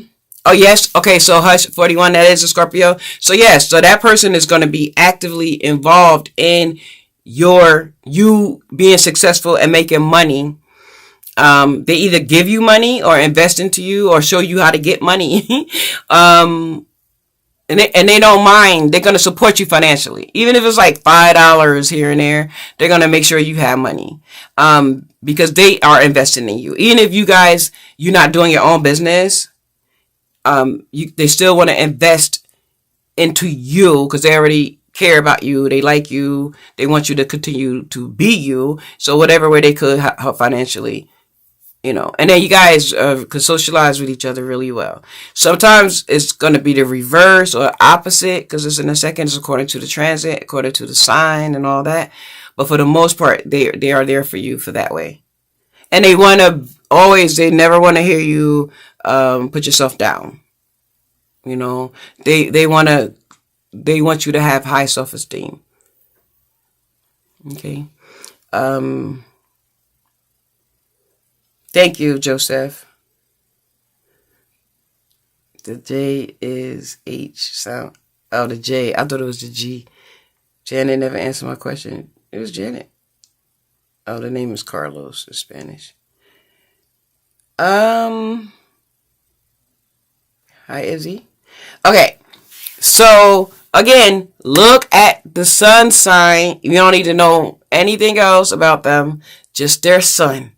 yes. Okay. So Hush 41, that is a Scorpio. So yes. So that person is going to be actively involved in you being successful and making money. They either give you money or invest into you or show you how to get money. And they don't mind. They're going to support you financially. Even if it's like $5 here and there, they're going to make sure you have money. Because they are investing in you. Even if you're not doing your own business, they still want to invest into you because they already care about you. They like you. They want you to continue to be you. So whatever way they could help financially, and then you guys could socialize with each other really well. Sometimes it's going to be the reverse or opposite because it's in the seconds according to the transit, according to the sign and all that. But for the most part, they are there for you for that way. And they never want to hear you put yourself down. They want you to have high self-esteem. Okay. Thank you, Joseph. The J is H sound. Oh, the J. I thought it was the G. Janet never answered my question. It was Janet. Oh, the name is Carlos in Spanish. Hi, Izzy. Okay. So, again, look at the sun sign. You don't need to know anything else about them. Just their sun.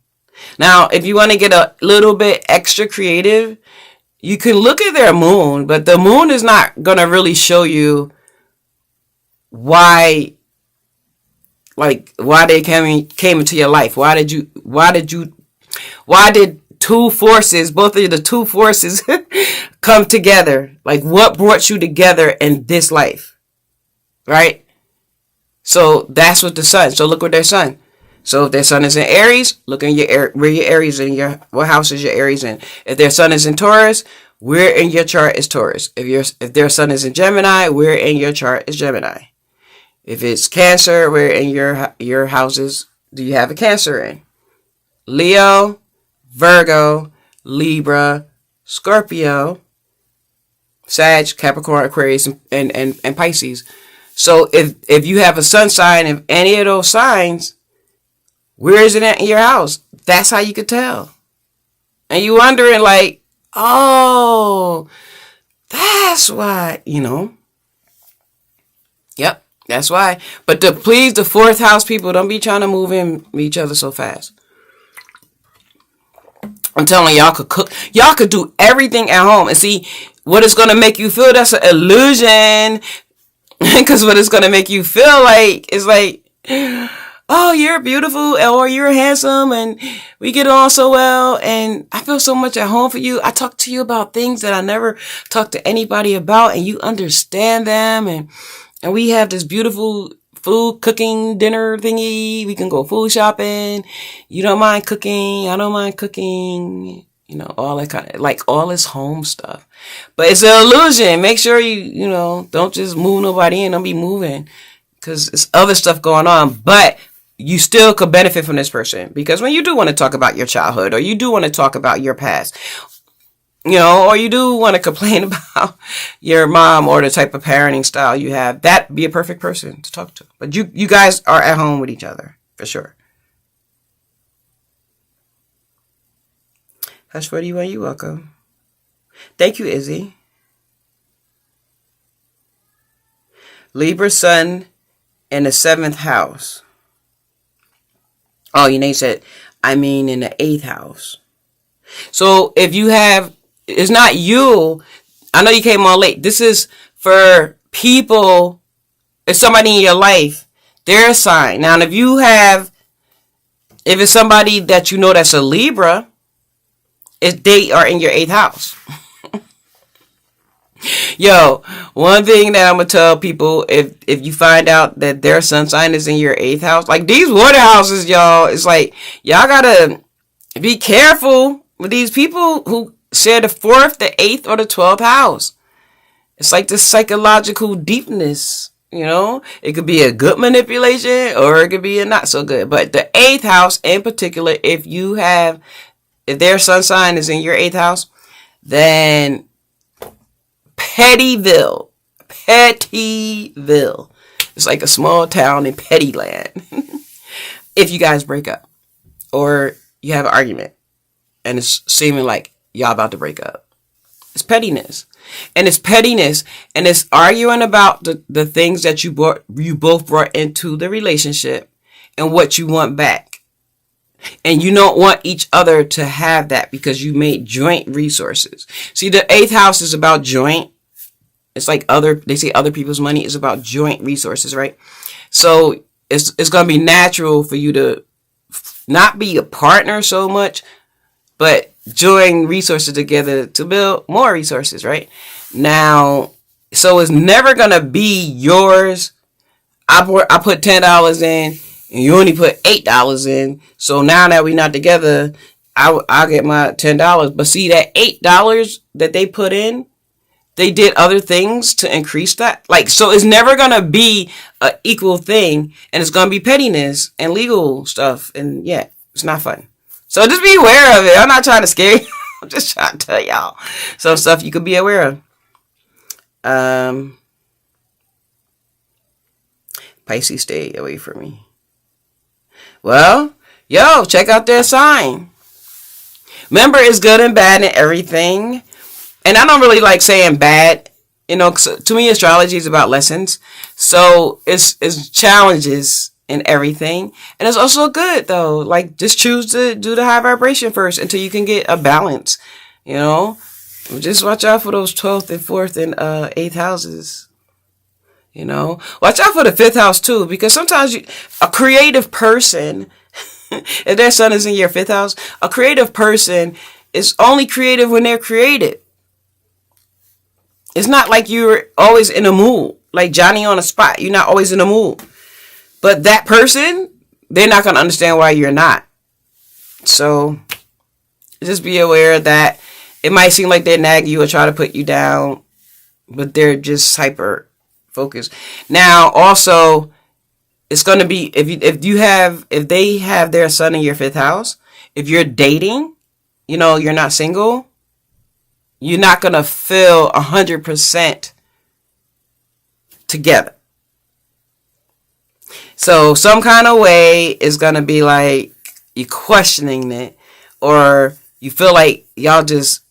Now, if you want to get a little bit extra creative, you can look at their moon, but the moon is not going to really show you why they came into your life. Why did two forces, both of the two forces come together? Like what brought you together in this life? Right? So that's what the sun. So look at their sun. So if their sun is in Aries, look in where your Aries in what house is your Aries in. If their sun is in Taurus, where in your chart is Taurus. If their sun is in Gemini, where in your chart is Gemini. If it's Cancer, where in your houses do you have a Cancer in? Leo, Virgo, Libra, Scorpio, Sag, Capricorn, Aquarius, and Pisces. So if you have a sun sign of any of those signs, where is it in your house? That's how you could tell. And you wondering like, oh, that's why, Yep, that's why. But to please the fourth house people, don't be trying to move in each other so fast. I'm telling y'all could cook. Y'all could do everything at home. And see, what it's going to make you feel, that's an illusion. Because what it's going to make you feel like is like, oh, you're beautiful or you're handsome and we get on so well and I feel so much at home for you. I talk to you about things that I never talk to anybody about and you understand them and we have this beautiful food cooking dinner thingy. We can go food shopping. You don't mind cooking. I don't mind cooking. All that kind of, like all this home stuff. But it's an illusion. Make sure you don't just move nobody in. Don't be moving because it's other stuff going on. But you still could benefit from this person because when you do want to talk about your childhood or you do want to talk about your past, or you do want to complain about your mom or the type of parenting style you have, that'd be a perfect person to talk to. But you guys are at home with each other for sure. Hush 41, you welcome. Thank you, Izzy. Libra sun in the 7th house. Oh, you said, in the 8th house. So if you have, it's not you. I know you came on late. This is for people. It's somebody in your life. Their sign. Now, if it's somebody that that's a Libra, they are in your 8th house. Yo, one thing that I'm going to tell people, if you find out that their sun sign is in your 8th house, like these water houses, y'all, it's like, y'all got to be careful with these people who share the 4th, the 8th, or the 12th house. It's like the psychological deepness, It could be a good manipulation or it could be a not so good. But the 8th house in particular, if their sun sign is in your 8th house, then Pettyville. It's like a small town in Pettyland. If you guys break up or you have an argument and it's seeming like y'all about to break up. It's pettiness. And it's arguing about the things that you both brought into the relationship and what you want back. And you don't want each other to have that because you made joint resources. See, the 8th house is about joint. It's like they say other people's money is about joint resources, right? So it's going to be natural for you to not be a partner so much, but join resources together to build more resources, right? Now, so it's never going to be yours. I put $10 in and you only put $8 in. So now that we're not together, I'll get my $10. But see, that $8 that they put in, they did other things to increase that. Like, so it's never going to be an equal thing. And it's going to be pettiness and legal stuff. And yeah, it's not fun. So just be aware of it. I'm not trying to scare you. I'm just trying to tell y'all some stuff you could be aware of. Pisces, stay away from me. Well, yo, check out their sign. Remember, it's good and bad and everything. And I don't really like saying bad. You know, to me, astrology is about lessons. So it's challenges and everything. And it's also good, though. Like, just choose to do the high vibration first until you can get a balance. You know? Just watch out for those 12th and 4th and 8th houses. You know, watch out for the 5th house too, because sometimes a creative person, if their sun is in your 5th house, a creative person is only creative when they're creative. It's not like you're always in a mood, like Johnny on a spot. You're not always in a mood, but that person, they're not going to understand why you're not. So just be aware that it might seem like they nag you or try to put you down, but they're just hyper focus. Now, also, it's going to be if they have their sun in your 5th house, if you're dating, you know, you're not single, you're not going to feel 100% together. So some kind of way is going to be like you questioning it, or you feel like y'all just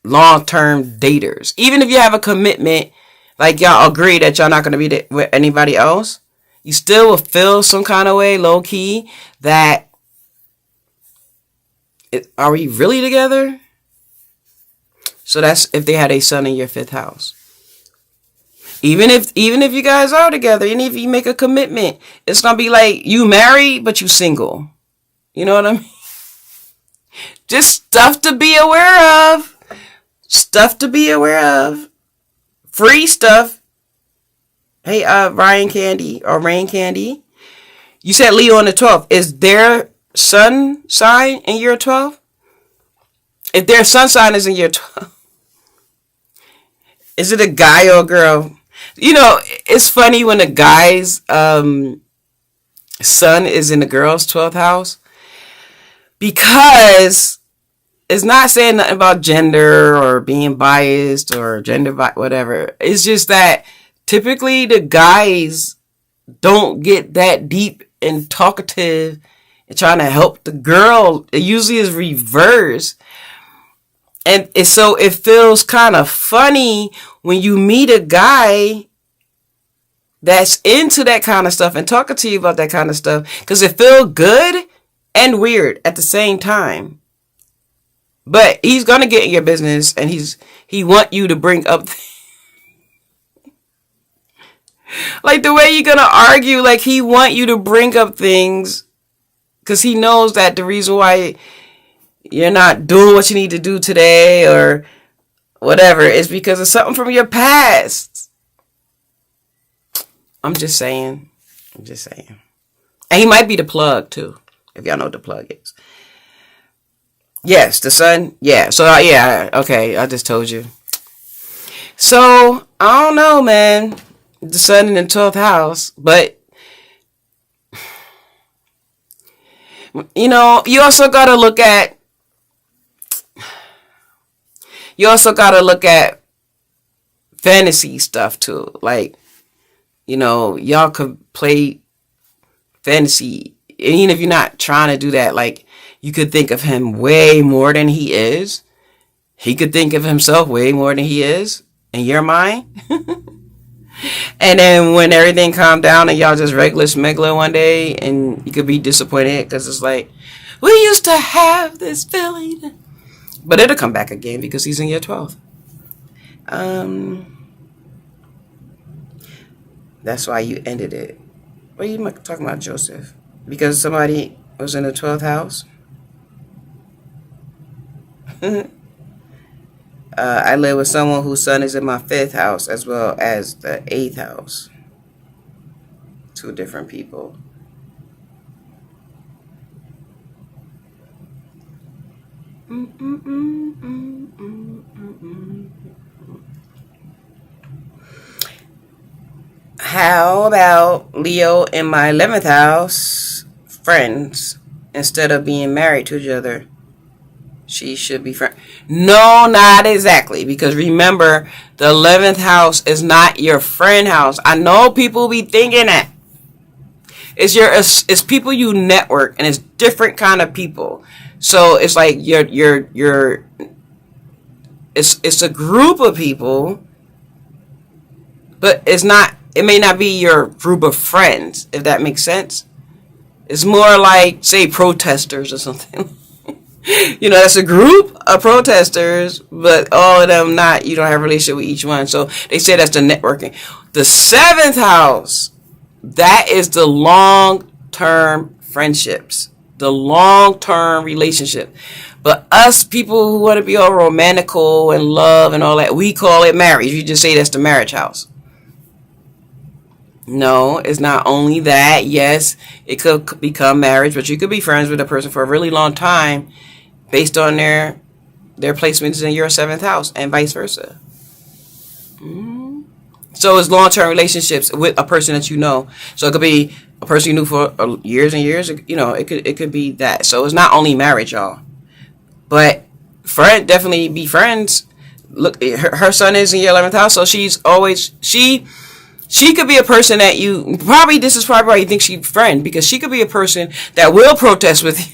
long-term daters. Even if you have a commitment, like y'all agree that y'all not going to be with anybody else, you still will feel some kind of way, low key, that are we really together? So that's if they had a sun in your 5th house. Even if you guys are together, and if you make a commitment, it's going to be like you married, but you single. You know what I mean? Just stuff to be aware of. Stuff to be aware of. Free stuff. Hey, Ryan Candy or Rain Candy. You said Leo on the 12th. Is their sun sign in your 12th? If their sun sign is in your 12th, is it a guy or a girl? You know, it's funny when a guy's sun is in the girl's 12th house, because it's not saying nothing about gender or being biased or whatever. It's just that typically the guys don't get that deep and talkative and trying to help the girl. It usually is reverse. And so it feels kind of funny when you meet a guy that's into that kind of stuff and talking to you about that kind of stuff, because it feels good and weird at the same time. But he's going to get in your business, and he want you to bring up like the way you're going to argue, like he want you to bring up things because he knows that the reason why you're not doing what you need to do today or whatever is because of something from your past. I'm just saying. And he might be the plug too, if y'all know what the plug is. Yes, the sun. Yeah. So, yeah. Okay. I just told you. So, I don't know, man. The sun in the 12th house. But, you know, you also got to look at fantasy stuff, too. Like, you know, y'all could play fantasy. Even if you're not trying to do that, like, you could think of him way more than he is. He could think of himself way more than he is in your mind. And then when everything calmed down and y'all just regular smuggler one day, and you could be disappointed because it's like, we used to have this feeling. But it'll come back again because he's in your 12th. That's why you ended it. What are you talking about, Joseph? Because somebody was in the 12th house? I live with someone whose sun is in my 5th house as well as the 8th house. 2 different people. How about Leo in my 11th house? Friends. Instead of being married to each other, she should be friends. No, not exactly. Because remember, the 11th house is not your friend house. I know people be thinking that. It's people you network, and it's different kind of people. So it's like it's a group of people, but it may not be your group of friends, if that makes sense. It's more like, say, protesters or something. That's a group of protesters, but all of them you don't have a relationship with each one. So they say that's the networking. The 7th house, that is the long-term friendships, the long-term relationship. But us people who want to be all romantical and love and all that, we call it marriage. You just say that's the marriage house. No, it's not only that. Yes, it could become marriage, but you could be friends with a person for a really long time based on their placements in your 7th house and vice versa. So it's long-term relationships with a person that you know. So it could be a person you knew for years and years. It could be that. So it's not only marriage, y'all. But definitely be friends. Look, her son is in your 11th house, so she's always She could be a person that this is probably why you think she's a friend, because she could be a person that will protest with you.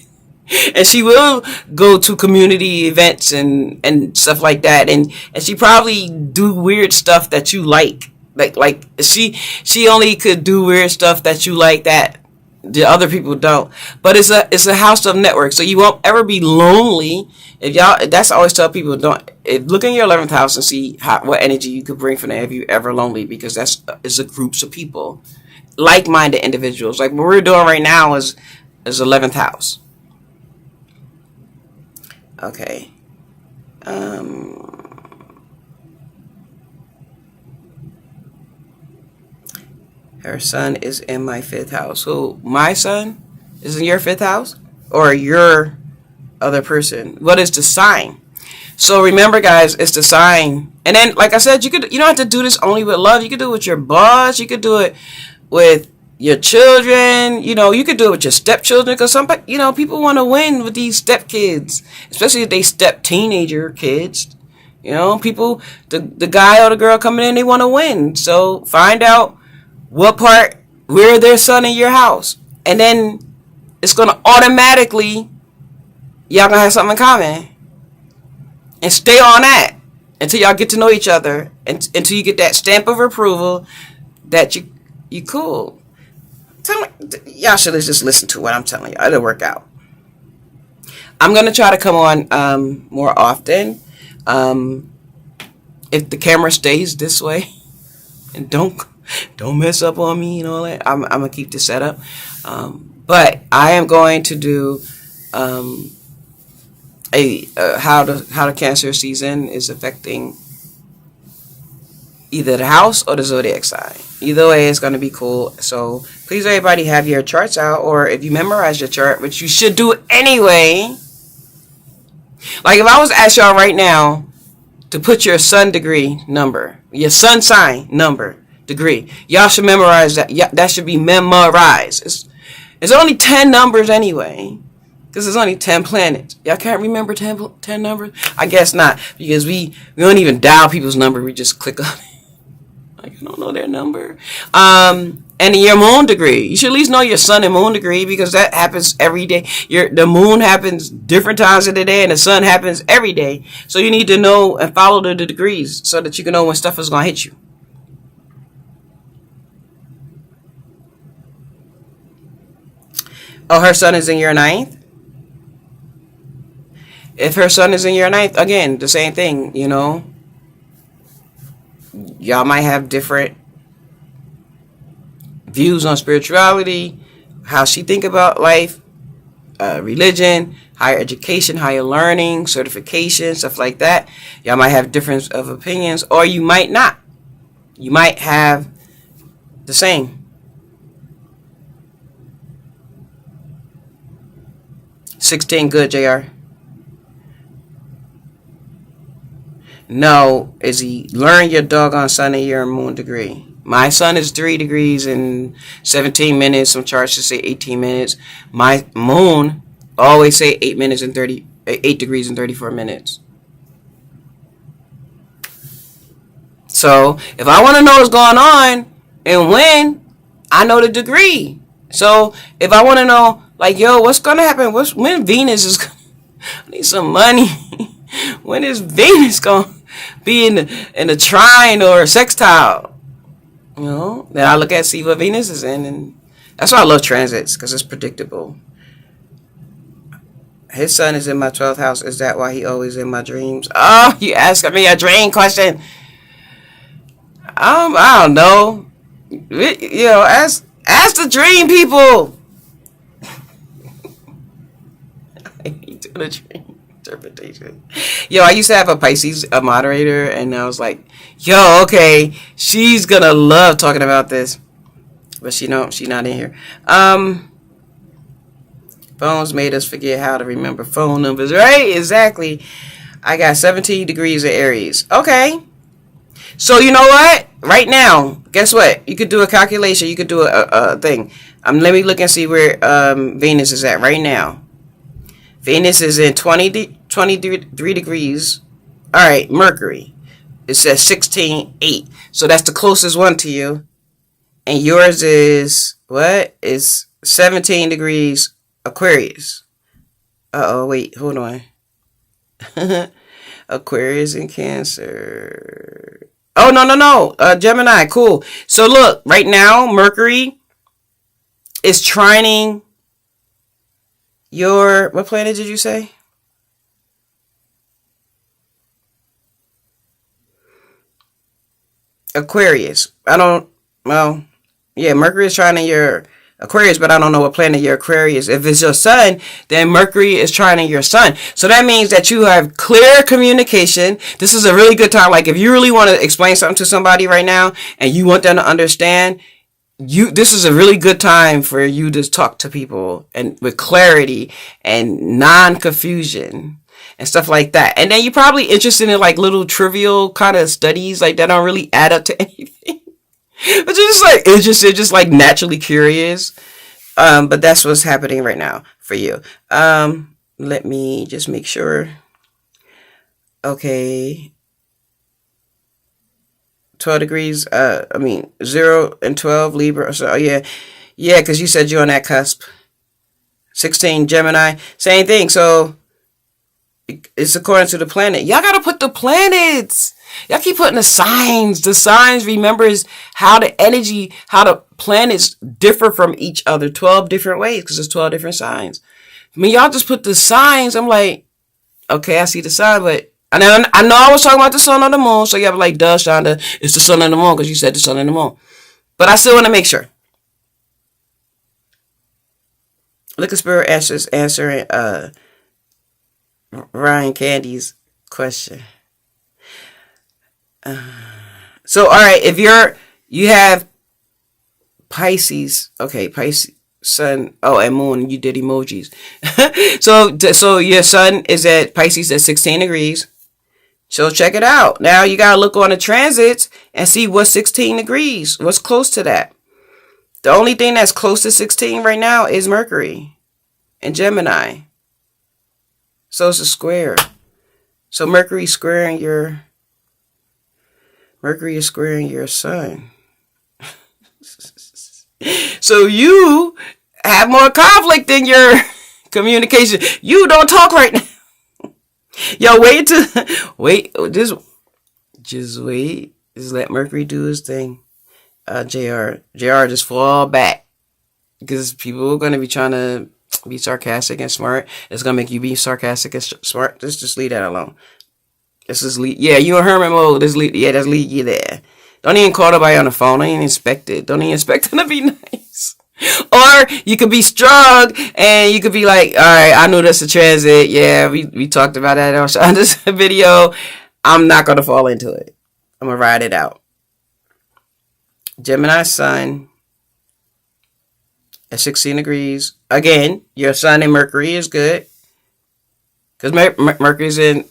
And she will go to community events and stuff like that. And she probably do weird stuff that you like. Like she only could do weird stuff that you like that the other people don't. But it's a house of network. So you won't ever be lonely. That's I always tell people, look in your 11th house and see what energy you could bring from there if you're ever lonely, because it's a groups of people, like-minded individuals. Like what we're doing right now is 11th house. Okay. Her son is in my 5th house. So my son is in your 5th house, or your other person. What is the sign? So remember, guys, it's the sign. And then, like I said, you don't have to do this only with love. You could do it with your boss. You could do it with your children. You could do it with your stepchildren, because people want to win with these stepkids, especially if they step teenager kids. People, the guy or the girl coming in, they want to win. So find out where their son in your house, and then it's gonna automatically, y'all gonna have something in common, and stay on that until y'all get to know each other, and until you get that stamp of approval that you cool. Y'all should just listen to what I'm telling y'all. It'll work out. I'm gonna try to come on more often, if the camera stays this way, and don't mess up on me and all that. I'm gonna keep this set up, but I am going to do how the Cancer season is affecting either the house or the zodiac sign. Either way, it's going to be cool. So please, everybody, have your charts out, or if you memorize your chart, which you should do anyway. Like if I was to ask y'all right now to put your sun degree number, your sun sign number, degree, y'all should memorize that. Yeah, that should be memorized. It's only 10 numbers anyway, because there's only 10 planets. Y'all can't remember 10 numbers? I guess not, because we don't even dial people's number. We just click on it. Like, I don't know their number. And your moon degree. You should at least know your sun and moon degree, because that happens every day. The moon happens different times of the day, and the sun happens every day. So you need to know and follow the degrees so that you can know when stuff is going to hit you. Oh, her sun is in your 9th? If her sun is in your 9th, again, the same thing, Y'all might have different views on spirituality, how she think about life. religion, higher education, higher learning, certification, stuff like that. Y'all might have difference of opinions, or you might not. You might have the same. 16 good, JR. No, is he learn your doggone sun and your moon degree. My sun is 3 degrees and 17 minutes. Some charts say 18 minutes. My moon always say 8 degrees and 34 minutes. So if I want to know what's going on and when, I know the degree. So if I want to know, like, yo, what's going to happen? When Venus is I need some money. When is Venus going to be in a trine or a sextile? You know, then I look at, see what Venus is in. And that's why I love transits, because it's predictable. His sun is in my 12th house. Is that why he always in my dreams? Oh, you asking me a dream question. I don't know. You know, ask the dream people. I hate doing a dream interpretation. Yo, I used to have a Pisces, a moderator, and I was like, yo, okay, she's gonna love talking about this. But she's not in here. Phones made us forget how to remember phone numbers, right? Exactly. I got 17 degrees of Aries. Okay. So you know what? Right now, guess what? You could do a calculation. You could do a thing. Let me look and see where Venus is at right now. Venus is in 23 degrees. All right, Mercury. It says 16.8. So that's the closest one to you. And yours is, what? Is 17 degrees Aquarius. Uh-oh, wait, hold on. Aquarius and Cancer. Oh, no. Gemini, cool. So look, right now, Mercury is trining your, what planet did you say? Aquarius. Mercury is trining your Aquarius, but I don't know what planet your Aquarius. If it's your sun, then Mercury is trining your sun. So that means that you have clear communication. This is a really good time. Like if you really want to explain something to somebody right now and you want them to understand, this is a really good time for you to talk to people and with clarity and non-confusion and stuff like that. And then you're probably interested in like little trivial kind of studies like that don't really add up to anything. But you're just like interested, just like naturally curious. But that's what's happening right now for you. Let me just make sure. Okay. 12 degrees. 0 and 12 Libra. So yeah, because you said you're on that cusp. 16 Gemini. Same thing. So it's according to the planet. Y'all gotta put the planets. Y'all keep putting the signs. The signs remembers how the energy, how the planets differ from each other 12 different ways because there's 12 different signs. I mean, y'all just put the signs. I'm like, okay, I see the sign, but I know I was talking about the sun or the moon. So y'all be like, duh, Shonda, it's the sun and the moon because you said the sun and the moon. But I still want to make sure. Look at Spirit answering Ryan Candy's question. So, all right, if you have Pisces, okay, Pisces, sun, and moon, you did emojis. so your sun is at Pisces at 16 degrees. So check it out. Now you got to look on the transits and see what's 16 degrees. What's close to that? The only thing that's close to 16 right now is Mercury and Gemini. So it's a square. So Mercury is squaring your sun. So you have more conflict in your communication. You don't talk right now. Yo, just wait. Just let Mercury do his thing. JR, just fall back. Because people are going to be trying to be sarcastic and smart. It's going to make you be sarcastic and smart. Just leave that alone. This is lead. Yeah, you in hermit mode. That's lead you there. Don't even call nobody on the phone. Don't even expect it. Don't even expect them to be nice. Or you could be strong and you could be like, all right, I knew this a transit. Yeah, we talked about that on this video. I'm not going to fall into it. I'm going to ride it out. Gemini sun at 16 degrees. Again, your sun and Mercury is good. Because Mercury's in,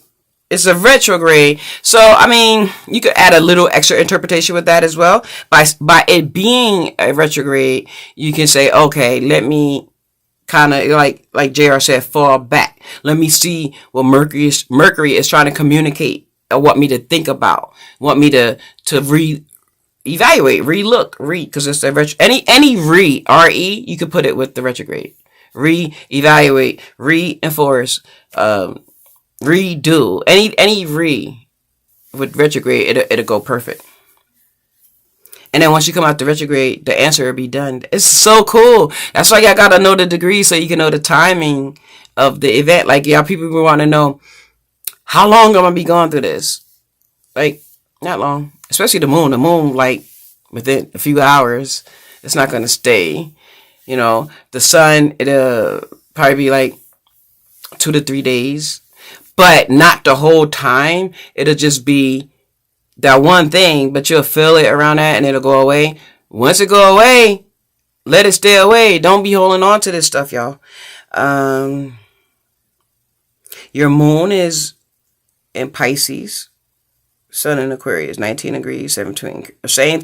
it's a retrograde. So, I mean, you could add a little extra interpretation with that as well. By it being a retrograde, you can say, okay, let me kind of, like JR said, fall back. Let me see what Mercury is trying to communicate or want me to think about. Want me to evaluate, re-look, because it's the any re, you could put it with the retrograde. Re-evaluate, reinforce, redo, any with retrograde, it'll go perfect. And then once you come out the retrograde, the answer will be done. It's so cool. That's why y'all gotta know the degree so you can know the timing of the event. Like, y'all people want to know, how long am I gonna be going through this? Like, not long. Especially the moon. The moon, like, within a few hours, it's not gonna stay. You know, the sun, it'll probably be like 2 to 3 days. But not the whole time. It'll just be that one thing, but you'll feel it around that and it'll go away. Once it go away, let it stay away. Don't be holding on to this stuff, y'all. Your moon is in Pisces. Sun in Aquarius, 19 degrees, 17. Same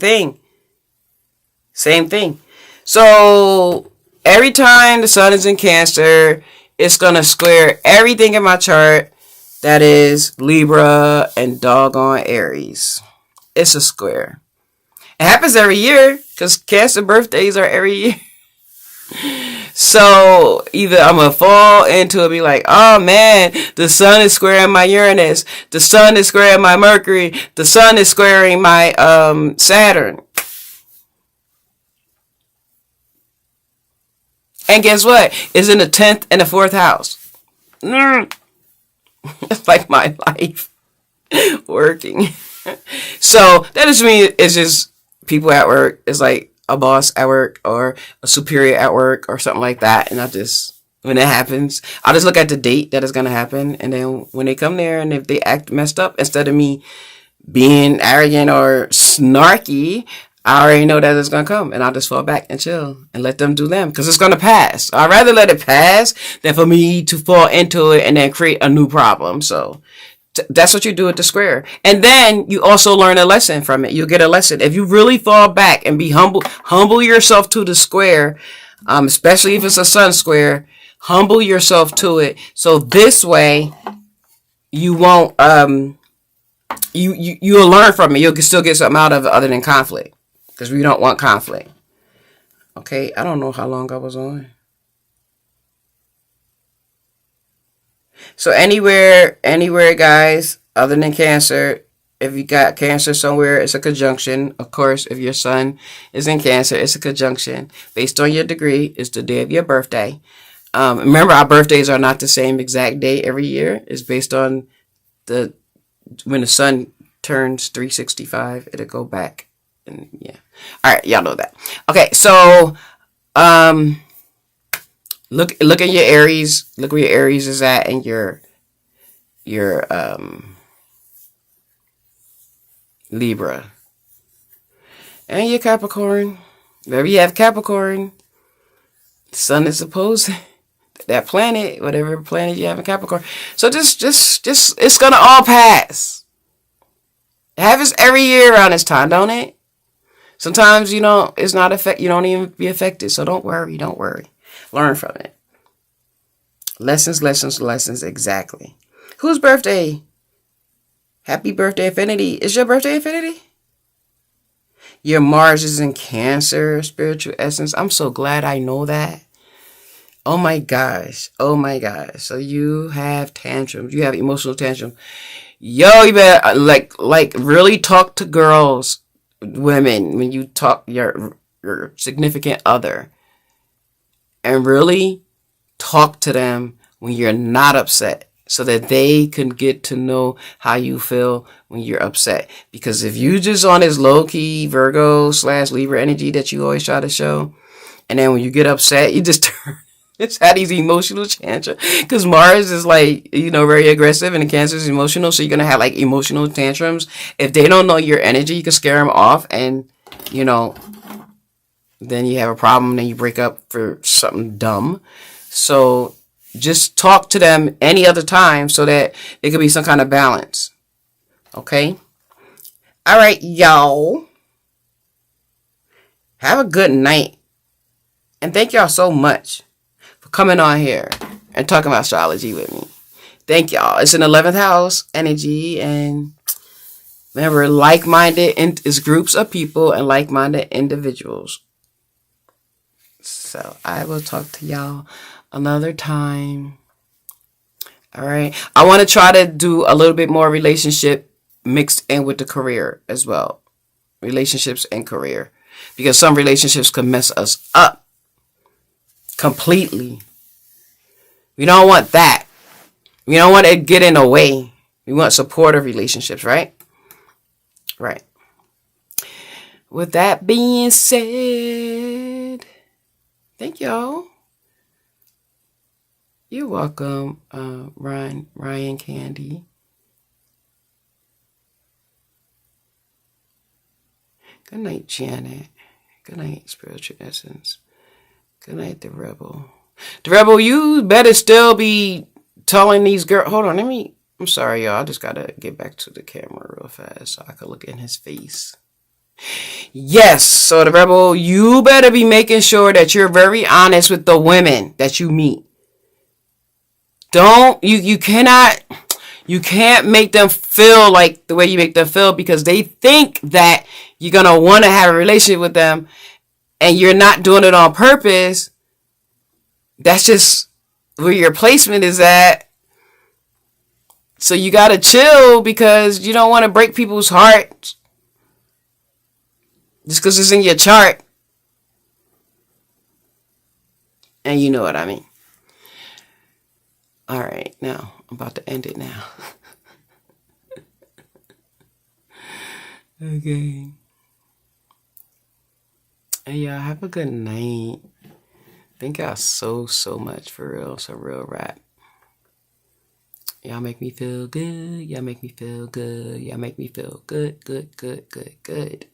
thing. So every time the sun is in Cancer, it's going to square everything in my chart that is Libra and doggone Aries. It's a square. It happens every year because Cancer birthdays are every year. So either I'm going to fall into it, be like, oh man, the sun is squaring my Uranus. The sun is squaring my Mercury. The sun is squaring my Saturn. And guess what? It's in the 10th and the 4th house. It's like my life working. So that doesn't mean it's just people at work. It's like a boss at work or a superior at work or something like that. And when it happens, I'll just look at the date that it's going to happen. And then when they come there and if they act messed up, instead of me being arrogant or snarky, I already know that it's going to come, and I'll just fall back and chill and let them do them because it's going to pass. I'd rather let it pass than for me to fall into it and then create a new problem. So that's what you do with the square. And then you also learn a lesson from it. You'll get a lesson. If you really fall back and be humble yourself to the square, especially if it's a sun square, humble yourself to it. So this way you won't, you'll learn from it. You'll still get something out of it other than conflict. Because we don't want conflict. Okay, I don't know how long I was on. So anywhere, guys, other than Cancer, if you got Cancer somewhere, it's a conjunction. Of course, if your sun is in Cancer, it's a conjunction. Based on your degree, it's the day of your birthday. Remember, our birthdays are not the same exact day every year. It's based on when the sun turns 365, it'll go back. And yeah. All right, y'all know that. Okay, so look at your Aries. Look where your Aries is at and your Libra. And your Capricorn. Wherever you have Capricorn, the sun is opposed that planet, whatever planet you have in Capricorn. So just it's gonna all pass. It happens every year around this time, don't it? Sometimes, it's not you don't even be affected. So don't worry. Learn from it. Lessons, exactly. Whose birthday? Happy birthday, Affinity. Is your birthday, Affinity? Your Mars is in Cancer, spiritual essence. I'm so glad I know that. Oh my gosh. So you have tantrums. You have emotional tantrums. Yo, you better like really talk to girls. Women, when you talk your significant other, and really talk to them when you're not upset so that they can get to know how you feel when you're upset. Because if you just on this low-key Virgo / Libra energy that you always try to show, And then when you get upset, you just turn. It's had these emotional tantrums. Because Mars is like, very aggressive and the Cancer is emotional. So you're going to have like emotional tantrums. If they don't know your energy, you can scare them off. And, then you have a problem. Then you break up for something dumb. So just talk to them any other time so that it could be some kind of balance. Okay? All right, y'all. Have a good night. And thank y'all so much for coming on here and talking about astrology with me. Thank y'all. It's an 11th house energy. And remember, like-minded is groups of people and like-minded individuals. So I will talk to y'all another time. All right. I want to try to do a little bit more relationship mixed in with the career as well. Relationships and career. Because some relationships can mess us up completely. We don't want that. We don't want to get in the way. We want supportive relationships, right? Right. With that being said, thank y'all. You're welcome, Ryan Candy. Good night, Janet. Good night, Spiritual Essence. Good night, The Rebel. The Rebel, you better still be telling these girls. Hold on, I'm sorry, y'all. I just gotta get back to the camera real fast so I can look in his face. Yes, so The Rebel, you better be making sure that you're very honest with the women that you meet. You can't make them feel like the way you make them feel because they think that you're going to want to have a relationship with them and you're not doing it on purpose. That's just where your placement is at. So you got to chill because you don't want to break people's hearts just because it's in your chart. And you know what I mean. All right, now I'm about to end it now. Okay. And y'all have a good night. Thank y'all so much for real. It's a real rap. Y'all make me feel good. Y'all make me feel good. Y'all make me feel good.